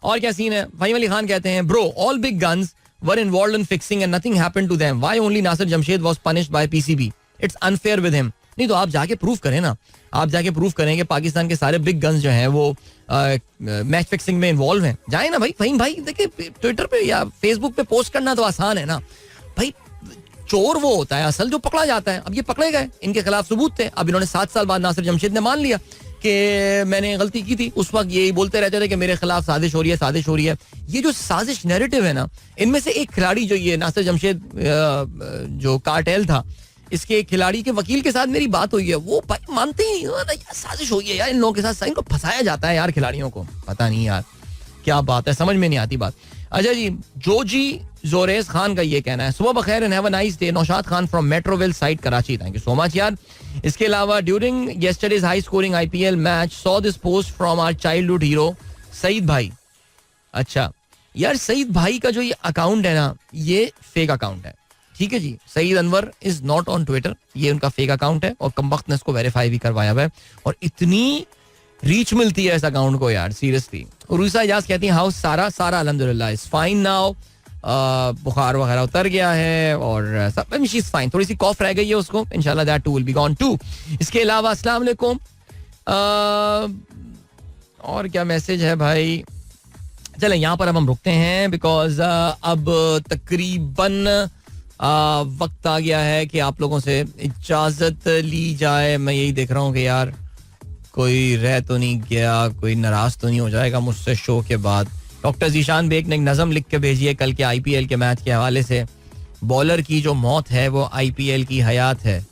और क्या scene है. फहीम अली खान कहते हैं bro, all big guns were involved in fixing and nothing happened to them. Why only Nasir Jamshed was punished by PCB? It's unfair with him. नहीं तो आप जाके प्रूफ करें ना, आप जाके प्रूफ करें कि पाकिस्तान के सारे बिग गन्स जो हैं वो मैच फिक्सिंग में इन्वॉल्व हैं. जाए ना भाई, फहीम भाई देखिए ट्विटर पे या फेसबुक पे पोस्ट करना तो आसान है ना भाई. चोर वो होता है असल जो पकड़ा जाता है. अब ये पकड़े गए, इनके खिलाफ सबूत थे. अब इन्होंने 7 साल बाद नासिर जमशेद ने मान लिया कि मैंने गलती की थी. उस वक्त यही बोलते रहते थे कि मेरे खिलाफ साजिश हो रही है, साजिश हो रही है. ये जो साजिश नैरेटिव है ना, इनमें से एक खिलाड़ी जो ये नासिर जमशेद जो कार्टेल था, इसके एक खिलाड़ी के वकील के साथ मेरी बात हुई है. वो भाई मानते ही यार साजिश हुई है यार इन लोगों के साथ, इनको फंसाया जाता है यार खिलाड़ियों को. पता नहीं यार क्या बात है, समझ में नहीं आती बात. अच्छा जी, जोजी जोरेस खान का ये कहना है, सुबह बखैर and have a nice day. Naushad Khan from Metroville side Karachi, thank you so much यार. इसके अलावा during yesterday's high scoring IPL match saw this post from our childhood hero Saeed भाई. अच्छा यार, सईद भाई का जो ये अकाउंट है ना, ये फेक अकाउंट है. ठीक है जी, Saeed Anwar is not on Twitter, ये उनका फेक अकाउंट है और कमबख्त ने इसको वेरीफाई भी करवाया हुआ है. और इतनी रीच मिलती है इस अकाउंट को यार, सीरियसली. रुईसा इजाज कहती है हाउ सारा अल्हम्दुलिल्लाह इज फाइन नाउ. बुखार वगैरह उतर गया है और सब शी इज फाइन. थोड़ी सी कॉफ रह गई है उसको, इंशाल्लाह that too will be gone too. इसके अलावा अस्सलाम वालेकुम. और क्या मैसेज है भाई. चलें यहाँ पर अब हम रुकते हैं बिकॉज अब तकरीबन वक्त आ गया है कि आप लोगों से इजाजत ली जाए. मैं यही देख रहा हूँ कि यार कोई रह तो नहीं गया, कोई नाराज तो नहीं हो जाएगा मुझसे शो के बाद. डॉक्टर जीशान बेग ने एक नज़म लिख के भेजी है कल के आईपीएल के मैच के हवाले से. बॉलर की जो मौत है वो आईपीएल की हयात है.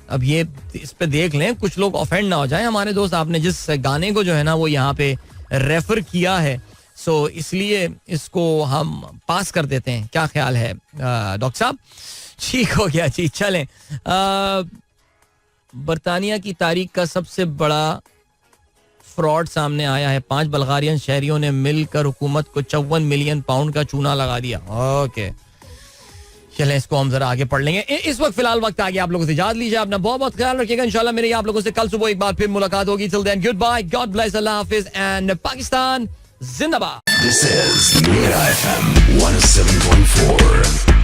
अब ये इस पे देख लें, कुछ लोग ऑफेंड ना हो जाए हमारे दोस्त. आपने जिस गाने को जो है ना वो यहाँ पे रेफर किया है, सो इसलिए इसको हम पास कर देते हैं. क्या ख्याल है डॉक्टर साहब? ठीक हो गया जी. चलें, बरतानिया की तारीख का सबसे बड़ा फ्रॉड सामने आया है. 5 बल्गारियन शहरियों ने मिलकर हुकूमत को 54 मिलियन पाउंड का चूना लगा दिया. ओके, चलें इसको हम जरा आगे पढ़ लेंगे. इस वक्त फिलहाल वक्त आ गया, आप लोगों से इजाजत लीजिए. अपना बहुत बहुत ख्याल रखिएगा. इंशाल्लाह मेरी आप लोगों से कल सुबह एक बार फिर मुलाकात होगी. Till then, goodbye, God bless, अल्लाह हाफिज एंड पाकिस्तान जिंदाबाद. This is Mira FM 107.4.